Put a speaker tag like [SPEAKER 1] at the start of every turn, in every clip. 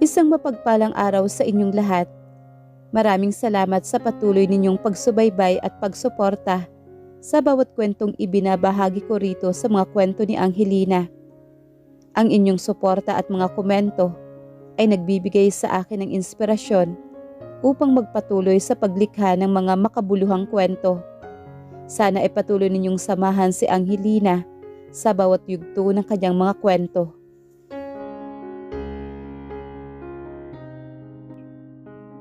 [SPEAKER 1] Isang mapagpalang araw sa inyong lahat. Maraming salamat sa patuloy ninyong pagsubaybay at pagsuporta sa bawat kwentong ibinabahagi ko rito sa mga kwento ni Angelina. Ang inyong suporta at mga komento ay nagbibigay sa akin ng inspirasyon upang magpatuloy sa paglikha ng mga makabuluhang kwento. Sana ay patuloy ninyong samahan si Angelina sa bawat yugto ng kanyang mga kwento.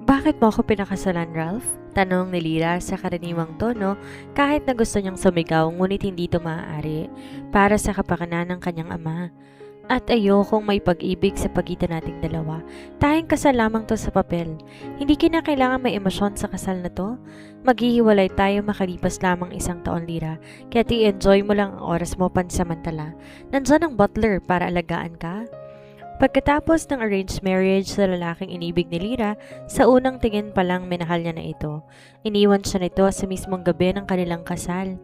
[SPEAKER 2] Bakit mo ako pinakasalan, Ralph? Tanong ni Lyra sa karaniwang tono kahit na gusto niyang sumigaw ngunit hindi ito maaari para sa kapakanan ng kanyang ama. At ayokong may pag-ibig sa pagitan nating dalawa. Tayong kasal lamang to sa papel. Hindi kinakailangan may emosyon sa kasal na to. Maghihiwalay tayo makalipas lamang 1 taon, Lyra. Kaya i-enjoy mo lang ang oras mo pansamantala. Nandyan ang butler para alagaan ka. Pagkatapos ng arranged marriage sa lalaking inibig ni Lyra, sa unang tingin pa lang minahal niya na ito. Iniwan siya nito sa mismong gabi ng kanilang kasal.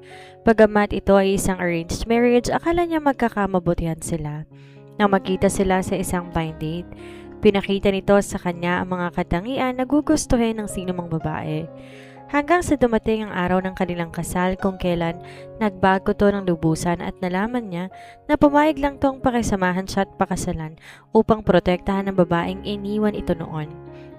[SPEAKER 2] Bagamat ito ay isang arranged marriage, akala niya magkakamabutihan sila. Nang magkita sila sa isang blind date, pinakita nito sa kanya ang mga katangian na gugustuhin ng sinumang babae. Hanggang sa dumating ang araw ng kanilang kasal kung kailan nagbago to ng lubusan at nalaman niya na pumayag lang tong pakisamahan siya at pakasalan upang protektahan ng babaeng iniwan ito noon.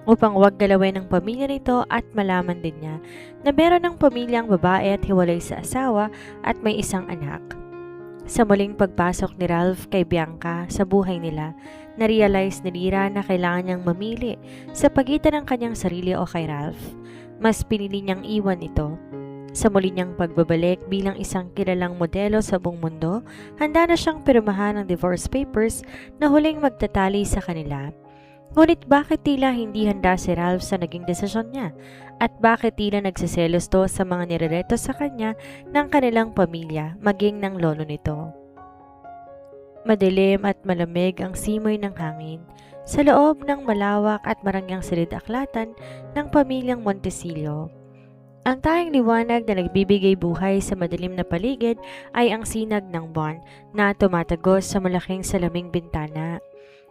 [SPEAKER 2] Upang wag galawin ng pamilya nito at malaman din niya na meron ng pamilyang babae at hiwalay sa asawa at may isang anak. Sa muling pagpasok ni Ralph kay Bianca sa buhay nila, na-realize ni Lyra na kailangan niyang mamili sa pagitan ng kanyang sarili o kay Ralph. Mas pinili niyang iwan ito. Sa muli niyang pagbabalik bilang isang kilalang modelo sa buong mundo, handa na siyang pirmahan ng divorce papers na huling magtatali sa kanila. Ngunit bakit tila hindi handa si Ralph sa naging desisyon niya? At bakit tila nagsiselos to sa mga nirereto sa kanya ng kanilang pamilya, maging ng lolo nito? Madilim at malamig ang simoy ng hangin sa loob ng malawak at marangyang silid-aklatan ng pamilyang Montesillo. Ang tanging liwanag na nagbibigay buhay sa madilim na paligid ay ang sinag ng buwan na tumatagos sa malaking salaming bintana.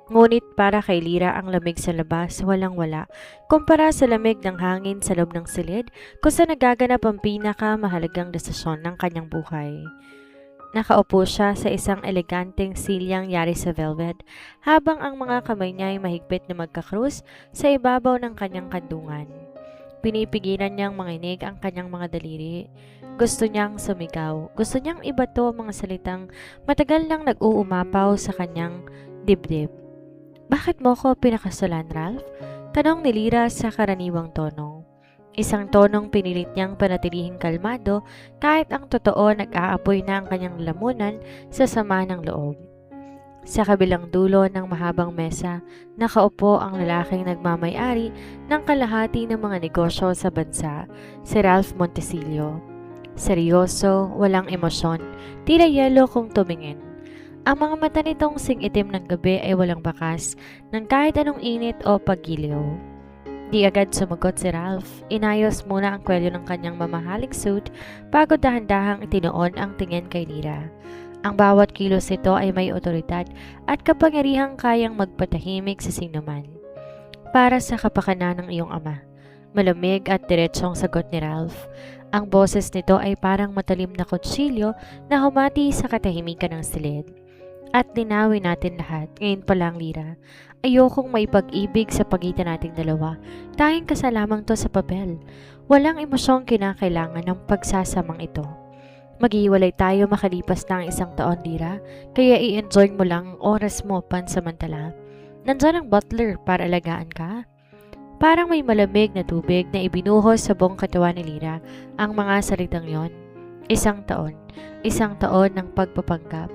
[SPEAKER 2] Ngunit para kay Lyra ang lamig sa labas walang-wala kumpara sa lamig ng hangin sa loob ng silid kung saan nagaganap ang pinakamahalagang desisyon ng kanyang buhay. Nakaupo siya sa isang eleganteng silyang yari sa velvet habang ang mga kamay niya ay mahigpit na magkakrus sa ibabaw ng kanyang kandungan. Pinipigilan niyang manginig ang kanyang mga daliri. Gusto niyang sumigaw. Gusto niyang ibato ang mga salitang matagal nang nag-uumapaw sa kanyang dibdib. Bakit mo ko pinakasalan, Ralph? Tanong ni Lyra sa karaniwang tono. Isang tonong pinilit niyang panatilihing kalmado kahit ang totoo nag-aapoy na ang kanyang lamunan sa sama ng loob. Sa kabilang dulo ng mahabang mesa, nakaupo ang lalaking nagmamay-ari ng kalahati ng mga negosyo sa bansa, si Ralph Montesillo. Seryoso, walang emosyon, tila yelo kung tumingin. Ang mga mata nitong sing-itim ng gabi ay walang bakas ng kahit anong init o paggiliw. Di agad sumagot si Ralph. Inayos muna ang kwelyo ng kanyang mamahaling suit bago dahan-dahang itinoon ang tingin kay Lyra. Ang bawat kilos nito ay may otoridad at kapangyarihang kayang magpatahimik sa sinuman. Para sa kapakanan ng iyong ama. Malamig at diretsong sagot ni Ralph. Ang boses nito ay parang matalim na kutsilyo na humati sa katahimikan ng silid. At linawin natin lahat, ngayon pa lang, Lyra. Ayokong may pag-ibig sa pagitan nating dalawa. Tayong kasal lamang to sa papel. Walang emosyong kinakailangan ng pagsasamang ito. Maghihiwalay tayo makalipas na ang 1 taon, Lyra. Kaya i-enjoy mo lang ang oras mo pansamantala. Nandyan ang butler para alagaan ka. Parang may malamig na tubig na ibinuhos sa buong katawan ni Lyra ang mga salitang yon. 1 taon. 1 taon ng pagpapanggap.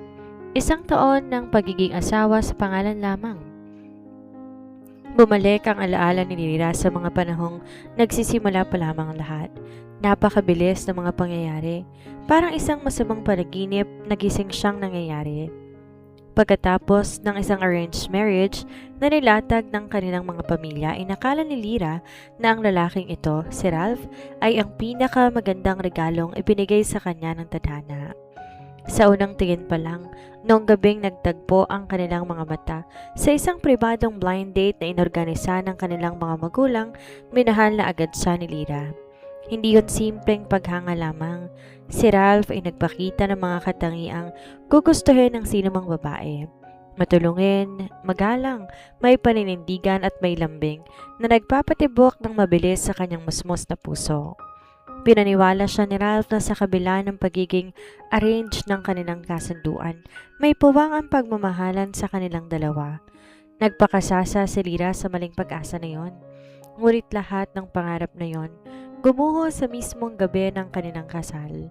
[SPEAKER 2] 1 taon ng pagiging asawa sa pangalan lamang. Bumalik ang alaala ni Lyra sa mga panahong nagsisimula pa lamang lahat. Napakabilis ng mga pangyayari. Parang isang masamang panaginip na gising siyang nangyayari. Pagkatapos ng isang arranged marriage na nilatag ng kanilang mga pamilya, inakala ni Lyra na ang lalaking ito, si Ralph, ay ang pinakamagandang regalong ibinigay sa kanya ng tadhana. Sa unang tingin pa lang, noong gabing nagtagpo ang kanilang mga mata sa isang pribadong blind date na inorganisa ng kanilang mga magulang, minahal na agad siya ni Lyra. Hindi yun simpleng paghanga lamang. Si Ralph ay nagpakita ng mga katangiang gugustuhin ng sinumang babae. Matulungin, magalang, may paninindigan at may lambing na nagpapatibok ng mabilis sa kanyang musmos na puso. Pinaniwala siya ni Ralph na sa kabila ng pagiging arranged ng kanilang kasunduan, may puwang ang pagmamahalan sa kanilang dalawa. Nagpakasasa si Lyra sa maling pag-asa na yon. Ngunit lahat ng pangarap na yon, gumuho sa mismong gabi ng kanilang kasal.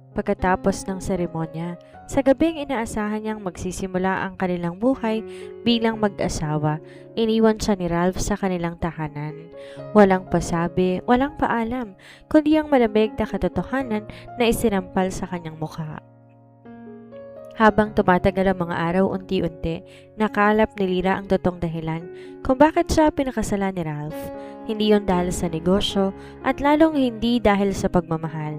[SPEAKER 2] Pagkatapos ng seremonya, sa gabing inaasahan niyang magsisimula ang kanilang buhay bilang mag-asawa, iniwan siya ni Ralph sa kanilang tahanan. Walang pasabi, walang paalam, kundi ang malamig na katotohanan na isinampal sa kanyang mukha. Habang tumatagal ang mga araw, unti-unti, nakalap ni Lyra ang totoong dahilan kung bakit siya pinakasalan ni Ralph. Hindi yon dahil sa negosyo at lalong hindi dahil sa pagmamahal.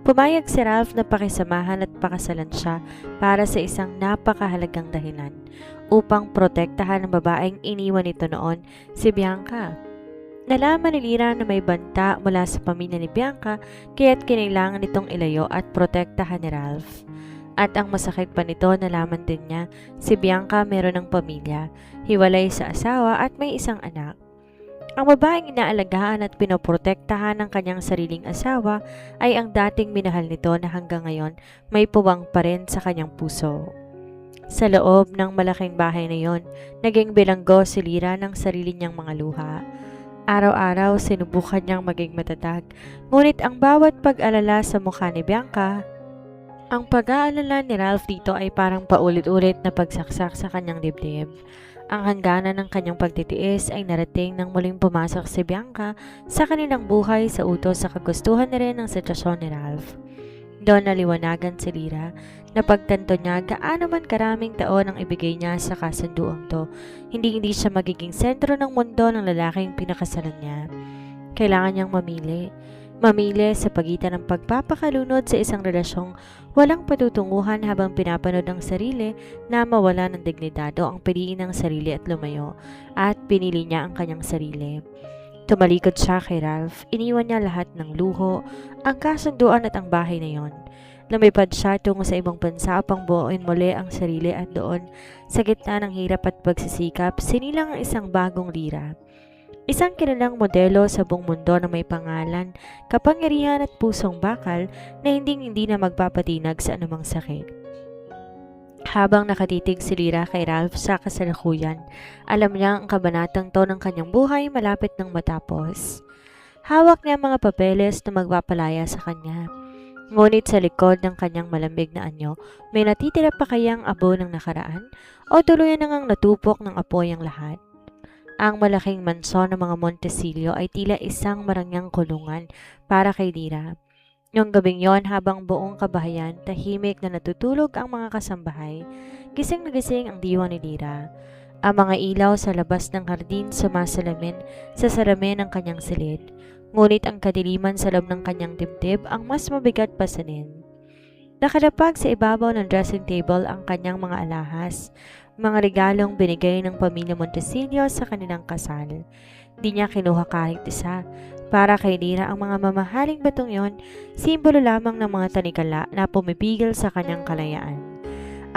[SPEAKER 2] Pumayag si Ralph na pakisamahan at pakasalan siya para sa isang napakahalagang dahilan, upang protektahan ang babaeng iniwan nito noon, si Bianca. Nalaman ni Lyra na may banta mula sa pamilya ni Bianca, kaya't kinailangan nitong ilayo at protektahan ni Ralph. At ang masakit pa nito, nalaman din niya si Bianca meron ng pamilya, hiwalay sa asawa at may isang anak. Ang babaeng inaalagaan at pinoprotektahan ng kanyang sariling asawa ay ang dating minahal nito na hanggang ngayon may puwang pa rin sa kanyang puso. Sa loob ng malaking bahay na yon, naging bilanggo si Lyra ng sarili niyang mga luha. Araw-araw sinubukan niyang maging matatag, ngunit ang bawat pag-alala sa mukha ni Bianca, ang pag-aalala ni Ralph dito ay parang paulit-ulit na pagsaksak sa kanyang dibdib. Ang hangganan ng kanyang pagtitiis ay narating nang muling pumasok si Bianca sa kanilang buhay sa utos sa kagustuhan na rin ng sitwasyon ni Ralph. Doon naliwanagan si Lyra na pagtanto niya gaano man karaming taon ang ibigay niya sa kasunduang to, hindi siya magiging sentro ng mundo ng lalaking pinakasalan niya. Kailangan niyang mamili. Mamili sa pagitan ng pagpapakalunod sa isang relasyong walang patutunguhan habang pinapanood ang sarili na mawala ng dignidad o ang piliin ng sarili at lumayo, at pinili niya ang kanyang sarili. Tumalikod siya kay Ralph, iniwan niya lahat ng luho, ang kasunduan at ang bahay na yon. Lumipad siya tungo sa ibang bansa upang buuin muli ang sarili, at doon, sa gitna ng hirap at pagsisikap, sinilang ang isang bagong Lyra. Isang kilalang modelo sa buong mundo na may pangalan, kapangyarihan at pusong bakal na hindi na magpapatinag sa anumang sakit. Habang nakatitig si Lyra kay Ralph sa kasalukuyan, alam niya ang kabanatang to ng kanyang buhay malapit ng matapos. Hawak niya ang mga papeles na magpapalaya sa kanya. Ngunit sa likod ng kanyang malambig na anyo, may natitira pa kayang abo ng nakaraan o tuluyan na ngang natupok ng apoy ang lahat? Ang malaking mansyon ng mga Montesillo ay tila isang marangyang kulungan para kay Lyra. Yung gabing yon, habang buong kabahayan, tahimik na natutulog ang mga kasambahay, gising na gising ang diwa ni Lyra. Ang mga ilaw sa labas ng hardin sumasalamin sa salamin ng kanyang silid, ngunit ang kadiliman sa loob ng kanyang dibdib ang mas mabigat pasanin. Nakalapag sa ibabaw ng dressing table ang kanyang mga alahas, mga regalong binigay ng pamilya Montesillo sa kanilang kasal. Di niya kinuha kahit isa. Para kay Lyra, ang mga mamahaling batong yon, simbolo lamang ng mga tanikala na pumipigil sa kanyang kalayaan.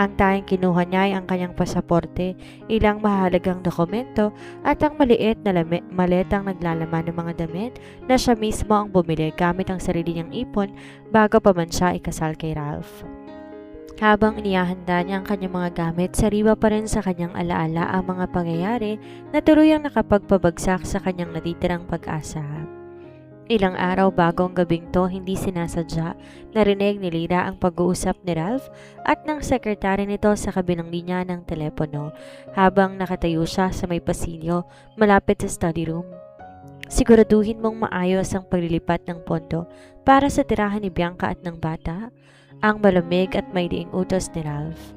[SPEAKER 2] Ang tanging kinuha niya ay ang kanyang pasaporte, ilang mahalagang dokumento at ang maliit na maletang naglalaman ng mga damit na siya mismo ang bumili gamit ang sarili niyang ipon bago pa man siya ikasal kay Ralph. Habang inihahanda niya ang kanyang mga gamit, sariwa pa rin sa kanyang alaala ang mga pangyayari na tuluyang nakapagpabagsak sa kanyang natitirang pag-asa. Ilang araw bago ang gabing to, hindi sinasadya, narinig ni Lyra ang pag-uusap ni Ralph at ng sekretary nito sa kabilang linya ng telepono habang nakatayo siya sa may pasilyo malapit sa study room. Siguraduhin mong maayos ang paglilipat ng pondo para sa tirahan ni Bianca at ng bata. Ang malamig at may diing utos ni Ralph.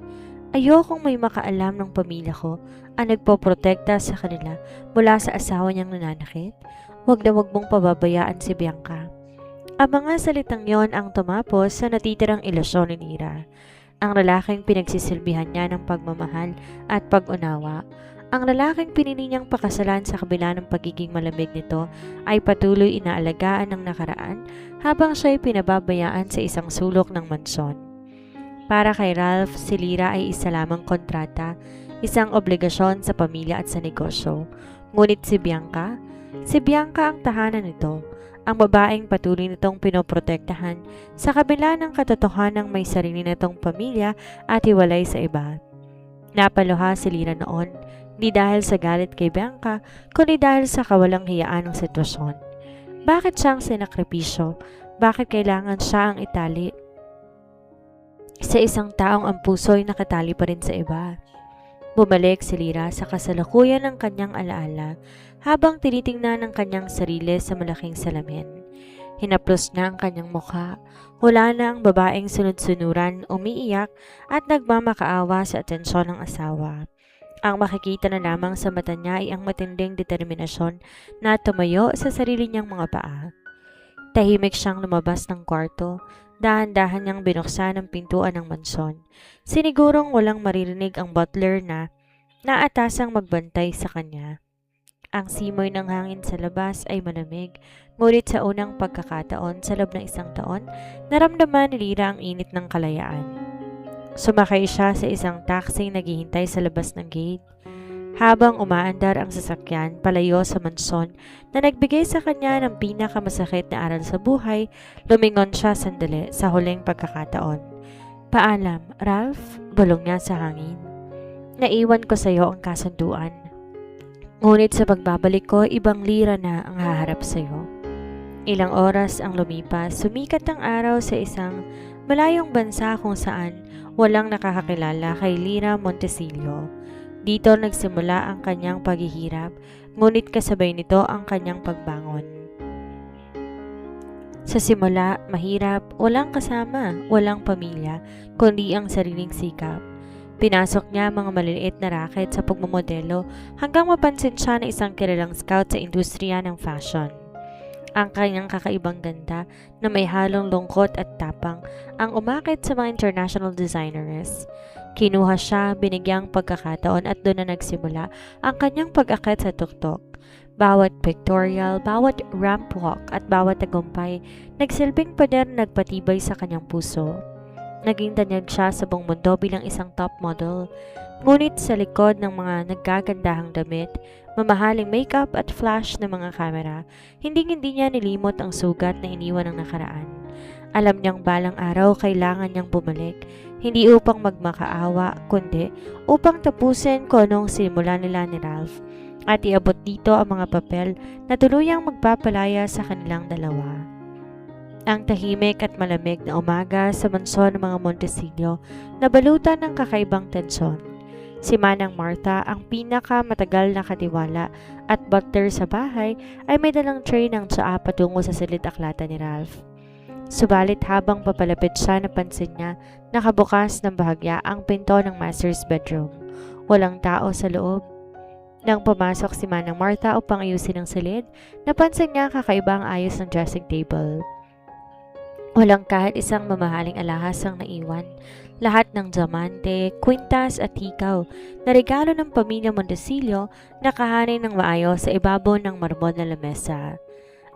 [SPEAKER 2] Ayokong may makaalam ng pamilya ko ang nagpoprotekta sa kanila mula sa asawa niyang nananakit. Huwag na huwag mong pababayaan si Bianca. Ang mga salitang yon ang tumapos sa natitirang ilusyon ni Lira. Ang lalaking pinagsisilbihan niya ng pagmamahal at pag-unawa. Ang lalaking pinili niyang pakasalan sa kabila ng pagiging malamig nito ay patuloy inaalagaan ng nakaraan habang siya'y pinababayaan sa isang sulok ng mansyon. Para kay Ralph, si Lira ay isa lamang kontrata, isang obligasyon sa pamilya at sa negosyo. Ngunit si Bianca ang tahanan nito, ang babaeng patuloy nitong pinoprotektahan sa kabila ng katotohanang may sarili nitong pamilya at hiwalay sa iba. Napaluha si Lira noon, di dahil sa galit kay Bianca, kundi dahil sa kawalang hiyaan ng sitwasyon. Bakit siyang sinakripisyo? Bakit kailangan siya ang itali sa isang taong ang puso'y nakatali pa rin sa iba? Bumalik si Lira sa kasalukuyan ng kanyang alaala habang tinitingnan ng kanyang sarili sa malaking salamin. Hinaplos na ang kanyang mukha. Wala na ang babaeng sunod-sunuran, umiiyak at nagmamakaawa sa atensyon ng asawa. Ang makikita na lamang sa mata niya ay ang matinding determinasyon na tumayo sa sarili niyang mga paa. Tahimik siyang lumabas ng kwarto. Dahan-dahan niyang binuksan ang pintuan ng mansyon. Sinigurong walang maririnig ang butler na naatasang magbantay sa kanya. Ang simoy ng hangin sa labas ay malamig, ngunit sa unang pagkakataon sa loob ng isang taon, naramdaman ni Lira ang init ng kalayaan. Sumakay siya sa isang taxi naghihintay sa labas ng gate. Habang umaandar ang sasakyan palayo sa mansyon na nagbigay sa kanya ng pinakamasakit na aral sa buhay, lumingon siya sandali sa huling pagkakataon. Paalam, Ralph, bulong niya sa hangin. Naiwan ko sa iyo ang kasunduan. Ngunit sa pagbabalik ko, ibang Lira na ang haharap sa iyo. Ilang oras ang lumipas, sumikat ang araw sa isang malayong bansa kung saan walang nakakakilala kay Lira Montesillo. Dito nagsimula ang kanyang paghihirap, ngunit kasabay nito ang kanyang pagbangon. Sa simula, mahirap, walang kasama, walang pamilya, kundi ang sariling sikap. Pinasok niya mga maliliit na racket sa pagmamodelo hanggang mapansin siya na isang kilalang scout sa industriya ng fashion. Ang kanyang kakaibang ganda na may halong lungkot at tapang ang umakit sa mga international designers. Kinuha siya, binigyang pagkakataon at doon na nagsimula ang kanyang pag-akit sa tuktok. Bawat pictorial, bawat ramp walk at bawat tagumpay, nagsilbing pader na nagpatibay sa kanyang puso. Naging tanyag siya sa buong mundo bilang isang top model. Ngunit sa likod ng mga naggagandahang damit, mamahaling makeup at flash ng mga kamera, hindi niya nilimot ang sugat na iniwan ng nakaraan. Alam niyang balang araw kailangan niyang bumalik, hindi upang magmakaawa, kundi upang tapusin kung anong simula nila ni Ralph at iabot dito ang mga papel na tuluyang magpapalaya sa kanilang dalawa. Ang tahimik at malamig na umaga sa mansyon ng mga Montesillo nabalutan ng kakaibang tensyon. Si Manang Martha, ang pinakamatagal na katiwala at butler sa bahay, ay may dalang tray ng tsaa patungo sa silid-aklatan ni Ralph. Subalit habang papalapit siya, napansin niya nakabukas ng bahagya ang pinto ng master's bedroom. Walang tao sa loob. Nang pumasok si Manang Martha upang ayusin ang silid, napansin niya kakaiba ang ayos ng dressing table. Walang kahit isang mamahaling alahas ang naiwan. Lahat ng diamante, kwintas at hikaw na regalo ng pamilya Montesillo nakahanay ng maayos sa ibabaw ng marmol na lamesa.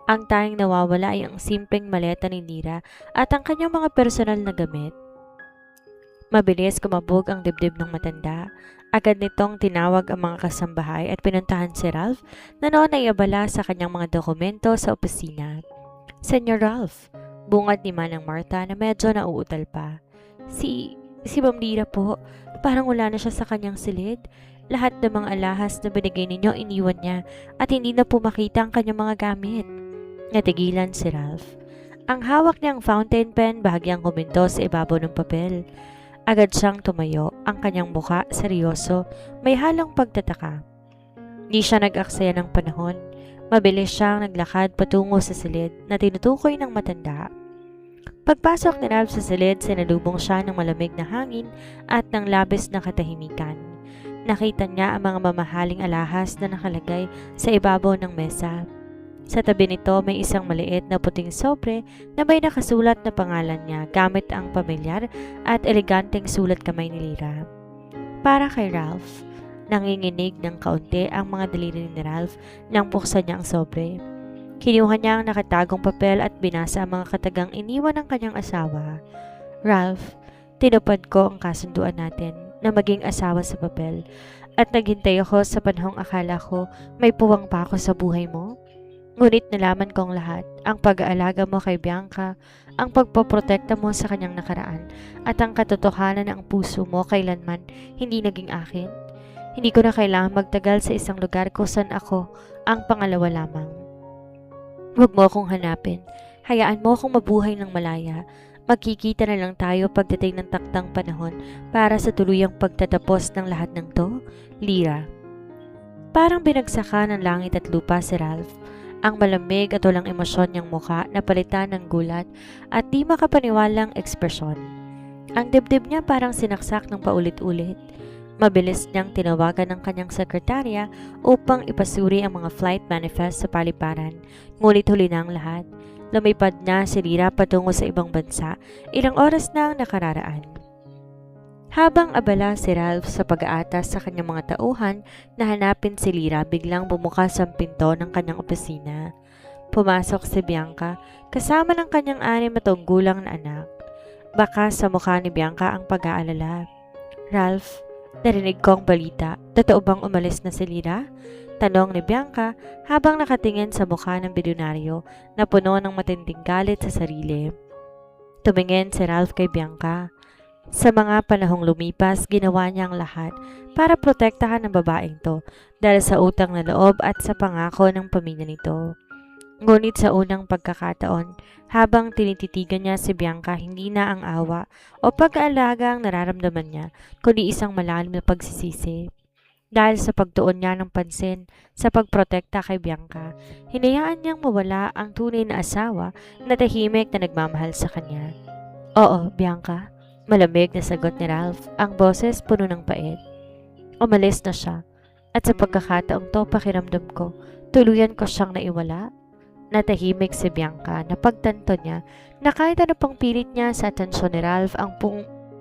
[SPEAKER 2] Ang tanging nawawala ay ang simpleng maleta ni Lira at ang kanyang mga personal na gamit. Mabilis kumabog ang dibdib ng matanda. Agad nitong tinawag ang mga kasambahay at pinuntahan si Ralph na noon ay abala sa kanyang mga dokumento sa opisina. Senyor Ralph, bungad ni Manang Martha na medyo nauutal pa. Si Ma'am Lira po, parang wala na siya sa kanyang silid. Lahat ng mga alahas na binigay ninyo iniwan niya at hindi na po makita ang kanyang mga gamit. Natigilan si Ralph. Ang hawak niyang fountain pen bahagyang huminto sa ibabaw ng papel. Agad siyang tumayo, ang kanyang mukha seryoso, may halong pagtataka. Di siya nag-aksaya ng panahon. Mabilis siyang naglakad patungo sa silid na tinutukoy ng matanda. Pagpasok ni Ralph sa silid, sinalubong siya ng malamig na hangin at ng labis na katahimikan. Nakita niya ang mga mamahaling alahas na nakalagay sa ibabaw ng mesa. Sa tabi nito may isang maliit na puting sobre na may nakasulat na pangalan niya gamit ang pamilyar at eleganteng sulat kamay ni Lyra. Para kay Ralph. Nanginginig ng kaunti ang mga daliri ni Ralph nang buksan niya ang sobre. Kinuha niya ang nakatagong papel at binasa ang mga katagang iniwan ng kanyang asawa. Ralph, tinupad ko ang kasunduan natin na maging asawa sa papel at naghintay ako sa panahong akala ko may puwang pa ako sa buhay mo. Ngunit nalaman ko ang lahat, ang pag-aalaga mo kay Bianca, ang pagpoprotekta mo sa kanyang nakaraan, at ang katotohanan na ang puso mo kailanman hindi naging akin. Hindi ko na kailangan magtagal sa isang lugar kung saan ako ang pangalawa lamang. Huwag mo akong hanapin. Hayaan mo akong mabuhay ng malaya. Magkikita na lang tayo pagdating ng taktang panahon para sa tuluyang pagtatapos ng lahat ng to, Lyra. Parang binagsakan ng langit at lupa si Ralph. Ang malamig at walang emosyon niyang mukha na palitan ng gulat at di makapaniwalang ekspresyon. Ang dibdib niya parang sinaksak ng paulit-ulit. Mabilis niyang tinawagan ng kanyang sekretarya upang ipasuri ang mga flight manifest sa paliparan, ngunit huli na ang lahat. Lumipad na si Lyra patungo sa ibang bansa, ilang oras na ang nakararaan. Habang abala si Ralph sa pag-aatas sa kanyang mga tauhan na hanapin si Lyra, biglang bumukas ang pinto ng kanyang opisina. Pumasok si Bianca kasama ng kanyang 6 na taong gulang na anak. Baka sa mukha ni Bianca ang pag-aalala. Ralph, narinig ko ang balita. Totoo bang umalis na si Lyra? Tanong ni Bianca habang nakatingin sa mukha ng bilyonaryo na puno ng matinding galit sa sarili. Tumingin si Ralph kay Bianca. Sa mga panahong lumipas, ginawa niya ang lahat para protektahan ang babaeng to dahil sa utang na loob at sa pangako ng pamilya nito. Ngunit sa unang pagkakataon, habang tinititigan niya si Bianca, hindi na ang awa o pag-aalaga ang nararamdaman niya, kundi isang malalim na pagsisisi. Dahil sa pagtuon niya ng pansin sa pagprotekta kay Bianca, hinayaan niyang mawala ang tunay na asawa na tahimik na nagmamahal sa kanya. Oo, Bianca, malamig na sagot ni Ralph, ang boses puno ng pait. Umalis na siya, at sa pagkakataong to pakiramdam ko, tuluyan ko siyang naiwala. Natahimik si Bianca na pagtanto niya na kahit ano pang pilit niya sa atensyon ni Ralph, ang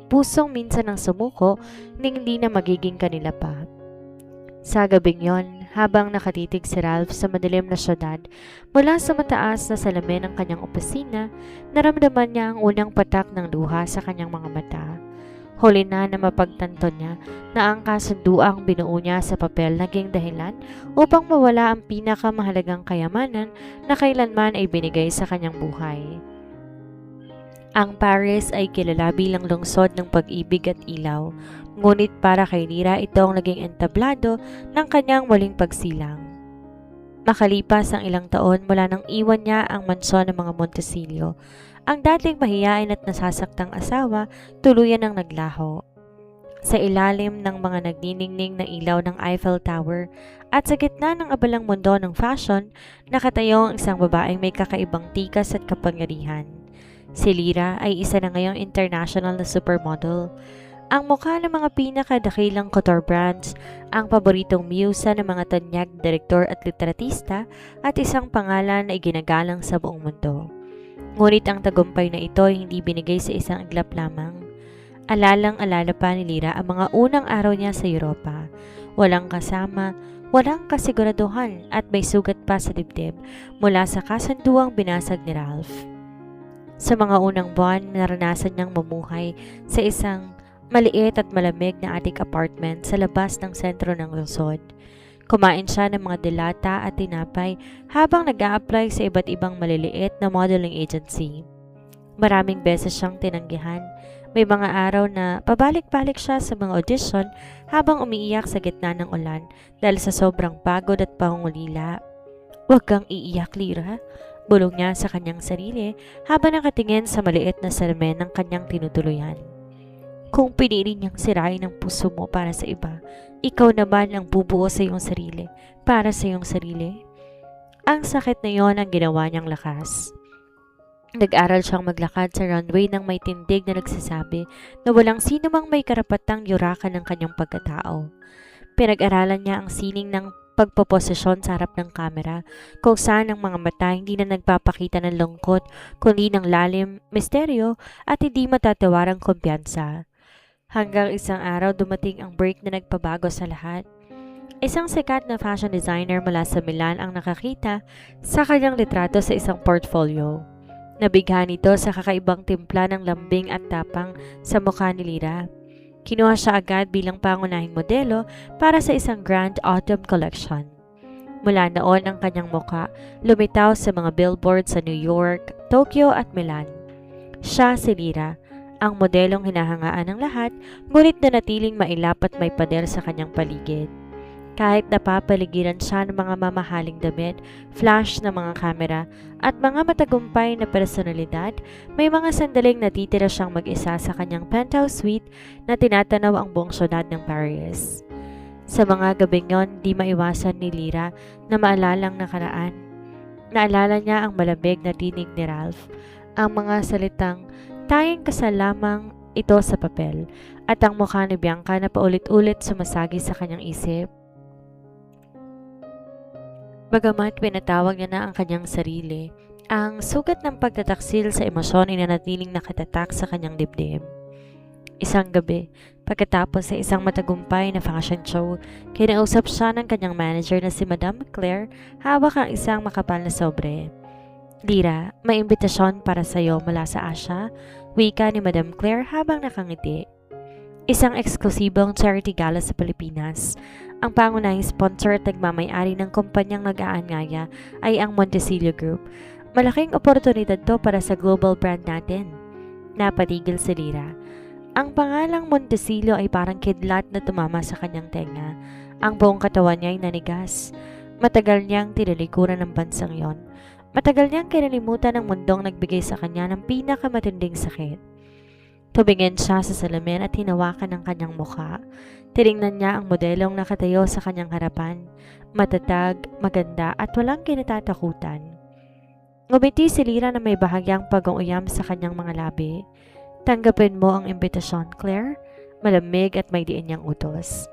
[SPEAKER 2] pusong minsan ng sumuko ning hindi na magiging kanila pa. Sa gabing yon, habang nakatitig si Ralph sa madilim na syudad, mula sa mataas na salamin ng kanyang opisina, naramdaman niya ang unang patak ng luha sa kanyang mga mata. Huli na mapagtanto niya na ang kasunduang binuo niya sa papel naging dahilan upang mawala ang pinakamahalagang kayamanan na kailanman ay binigay sa kanyang buhay. Ang Paris ay kilala bilang lungsod ng pag-ibig at ilaw, ngunit para kay Lyra ito ang naging entablado ng kanyang muling pagsilang. Makalipas ang ilang taon mula nang iwan niya ang mansyon ng mga Montesilio, ang dating mahiyain at nasasaktang asawa tuluyan ang naglaho. Sa ilalim ng mga nagniningning na ilaw ng Eiffel Tower at sa gitna ng abalang mundo ng fashion, nakatayo ang isang babaeng may kakaibang tikas at kapangyarihan. Si Lyra ay isa na ngayong international na supermodel. Ang mukha ng mga pinakadakilang couture brands, ang paboritong musa ng mga tanyag direktor at litratista, at isang pangalan na iginagalang sa buong mundo. Ngunit ang tagumpay na ito ay hindi binigay sa isang iglap lamang. Alalang-alala pa ni Lyra ang mga unang araw niya sa Europa. Walang kasama, walang kasiguraduhan at may sugat pa sa dibdib mula sa kasunduang binasag ni Ralph. Sa mga unang buwan, naranasan niyang mamuhay sa isang maliit at malamig na attic apartment sa labas ng sentro ng lungsod. Kumain siya ng mga delata at tinapay habang nag-a-apply sa iba't ibang maliliit na modeling agency. Maraming beses siyang tinanggihan. May mga araw na pabalik-balik siya sa mga audition habang umiiyak sa gitna ng ulan dahil sa sobrang pagod at pangungulila. "Huwag kang iiyak, Lyra," bulong niya sa kanyang sarili habang nakatingin sa maliit na salamin ng kanyang tinutuluyan. "Kung pinili niyang sirain ang puso mo para sa iba, ikaw naman ang bubuo sa iyong sarili, para sa iyong sarili." Ang sakit na yon ang ginawa niyang lakas. Nag-aral siyang maglakad sa runway nang may tindig na nagsasabi na walang sino mang may karapatang yurakan ng kanyang pagkatao. Pinag-aralan niya ang sining ng pagpoposisyon sa harap ng kamera, kung saan ang mga mata hindi na nagpapakita ng lungkot, kundi ng lalim, misteryo, at hindi matatawarang kumpiyansa. Hanggang isang araw dumating ang break na nagpabago sa lahat. Isang sikat na fashion designer mula sa Milan ang nakakita sa kanyang litrato sa isang portfolio. Nabigha nito sa kakaibang timpla ng lambing at tapang sa mukha ni Lira. Kinuha siya agad bilang pangunahing modelo para sa isang Grand Autumn Collection. Mula noon ang kanyang mukha lumitaw sa mga billboard sa New York, Tokyo at Milan. Siya si Lira, ang modelong hinahangaan ng lahat, ngunit nanatiling mailap at may pader sa kanyang paligid. Kahit napapaligiran siya ng mga mamahaling damit, flash ng mga kamera, at mga matagumpay na personalidad, may mga sandaling natitira siyang mag-isa sa kanyang penthouse suite na tinatanaw ang buong syudad ng Paris. Sa mga gabing yon, di maiwasan ni Lira na maalalang nakaraan. Naalala niya ang malamig na tinig ni Ralph, ang mga salitang tanging kasal lamang ito sa papel, at ang mukha ni Bianca na paulit-ulit sumasagi sa kanyang isip. Bagamat pinatawag niya na ang kanyang sarili, ang sugat ng pagtataksil sa emosyon ay nanatiling nakatatak sa kanyang dibdib. Isang gabi, pagkatapos sa isang matagumpay na fashion show, kinausap siya ng kanyang manager na si Madame Claire, hawak ang isang makapal na sobre. Lira, may imbitasyon para sa iyo mula sa Asia, wika ni Madame Claire habang nakangiti. Isang eksklusibong charity gala sa Pilipinas. Ang pangunahing sponsor at nagmamay-ari ng kumpanyang nag-aanyaya ay ang Montesillo Group. Malaking oportunidad to para sa global brand natin. Napatigil si Lira. Ang pangalang Montesillo ay parang kidlat na tumama sa kanyang tenga. Ang buong katawan niya ay nanigas. Matagal niyang tinalikuran ng bansang yon. Matagal niyang kinalimutan ng mundong nagbigay sa kanya ng pinakamatinding sakit. Tumingin siya sa salamin at hinawakan ang kanyang mukha. Tiningnan niya ang modelong nakatayo sa kanyang harapan. Matatag, maganda at walang kinatatakutan. Ngumiti si Lira na may bahagyang pag-uuyam sa kanyang mga labi. Tanggapin mo ang imbitasyon, Claire. Malamig at may diin niyang utos.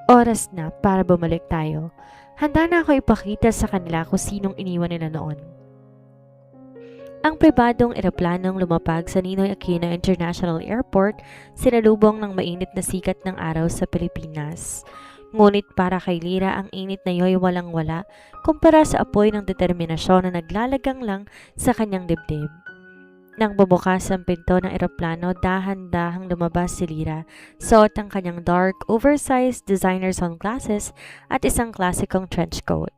[SPEAKER 2] Oras na para bumalik tayo. Handa na ako ipakita sa kanila kung sinong iniwan nila noon. Ang pribadong eroplanong lumapag sa Ninoy Aquino International Airport, sinalubong ng mainit na sikat ng araw sa Pilipinas. Ngunit para kay Lira ang init na iyo'y walang-wala kumpara sa apoy ng determinasyon na naglalagang lang sa kanyang dibdib. Nang bumukas ang pinto ng eroplano, dahan-dahang lumabas si Lira, suot ang kanyang dark, oversized designer sunglasses at isang klasikong trench coat.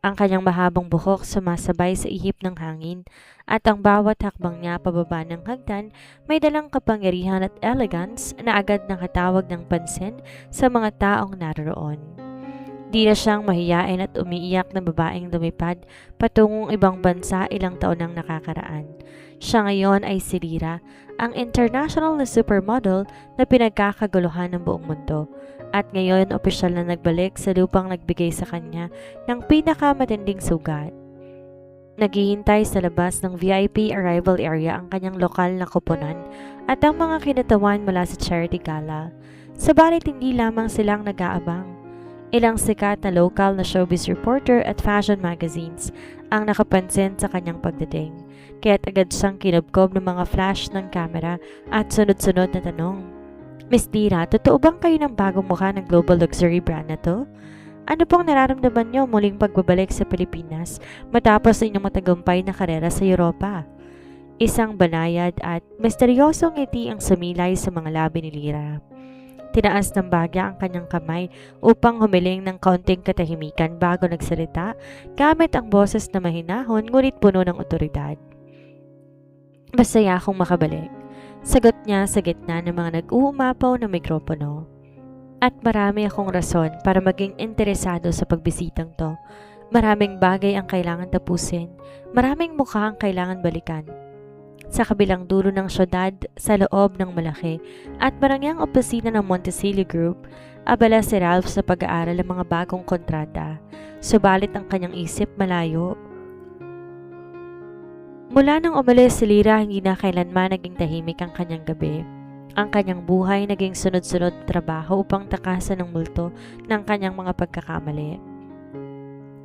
[SPEAKER 2] Ang kanyang mahabang buhok sumasabay sa ihip ng hangin at ang bawat hakbang niya pababa ng hagdan may dalang kapangyarihan at elegance na agad nakatawag ng pansin sa mga taong naroon. Di na siyang mahiyain at umiiyak na babaeng lumipad patungong ibang bansa ilang taon nang nakakaraan. Siya ngayon ay si Lira, ang international na supermodel na pinagkakaguluhan ng buong mundo. At ngayon opisyal na nagbalik sa lupang nagbigay sa kanya ng pinakamatinding sugat. Naghihintay sa labas ng VIP arrival area ang kanyang lokal na koponan at ang mga kinatawan mula sa charity gala. Sabalit hindi lamang silang nag-aabang. Ilang sikat na local na showbiz reporter at fashion magazines ang nakapansin sa kanyang pagdating. Kaya't agad siyang kinubkob ng mga flash ng kamera at sunod-sunod na tanong. Miss Lira, totoo bang kayo ng bagong mukha ng global luxury brand na to? Ano pong nararamdaman nyo muling pagbabalik sa Pilipinas matapos sa inyong matagumpay na karera sa Europa? Isang banayad at misteryosong ngiti ang sumilay sa mga labi ni Lira. Tinaas ng bagya ang kanyang kamay upang humiling ng kaunting katahimikan bago nagsalita gamit ang boses na mahinahon ngunit puno ng otoridad. Masaya akong makabalik. Sagot niya sa gitna ng mga nag-uumapaw na mikropono. At marami akong rason para maging interesado sa pagbisitang to. Maraming bagay ang kailangan tapusin. Maraming mukha ang kailangan balikan. Sa kabilang dulo ng syudad, sa loob ng malaki at marangyang opisina ng Montesillo Group, abala si Ralph sa pag-aaral ng mga bagong kontrata. Subalit ang kanyang isip malayo. Mula nang umalis si Lira, hindi na kailanman naging tahimik ang kanyang gabi. Ang kanyang buhay naging sunod-sunod trabaho upang takasan ng multo ng kanyang mga pagkakamali.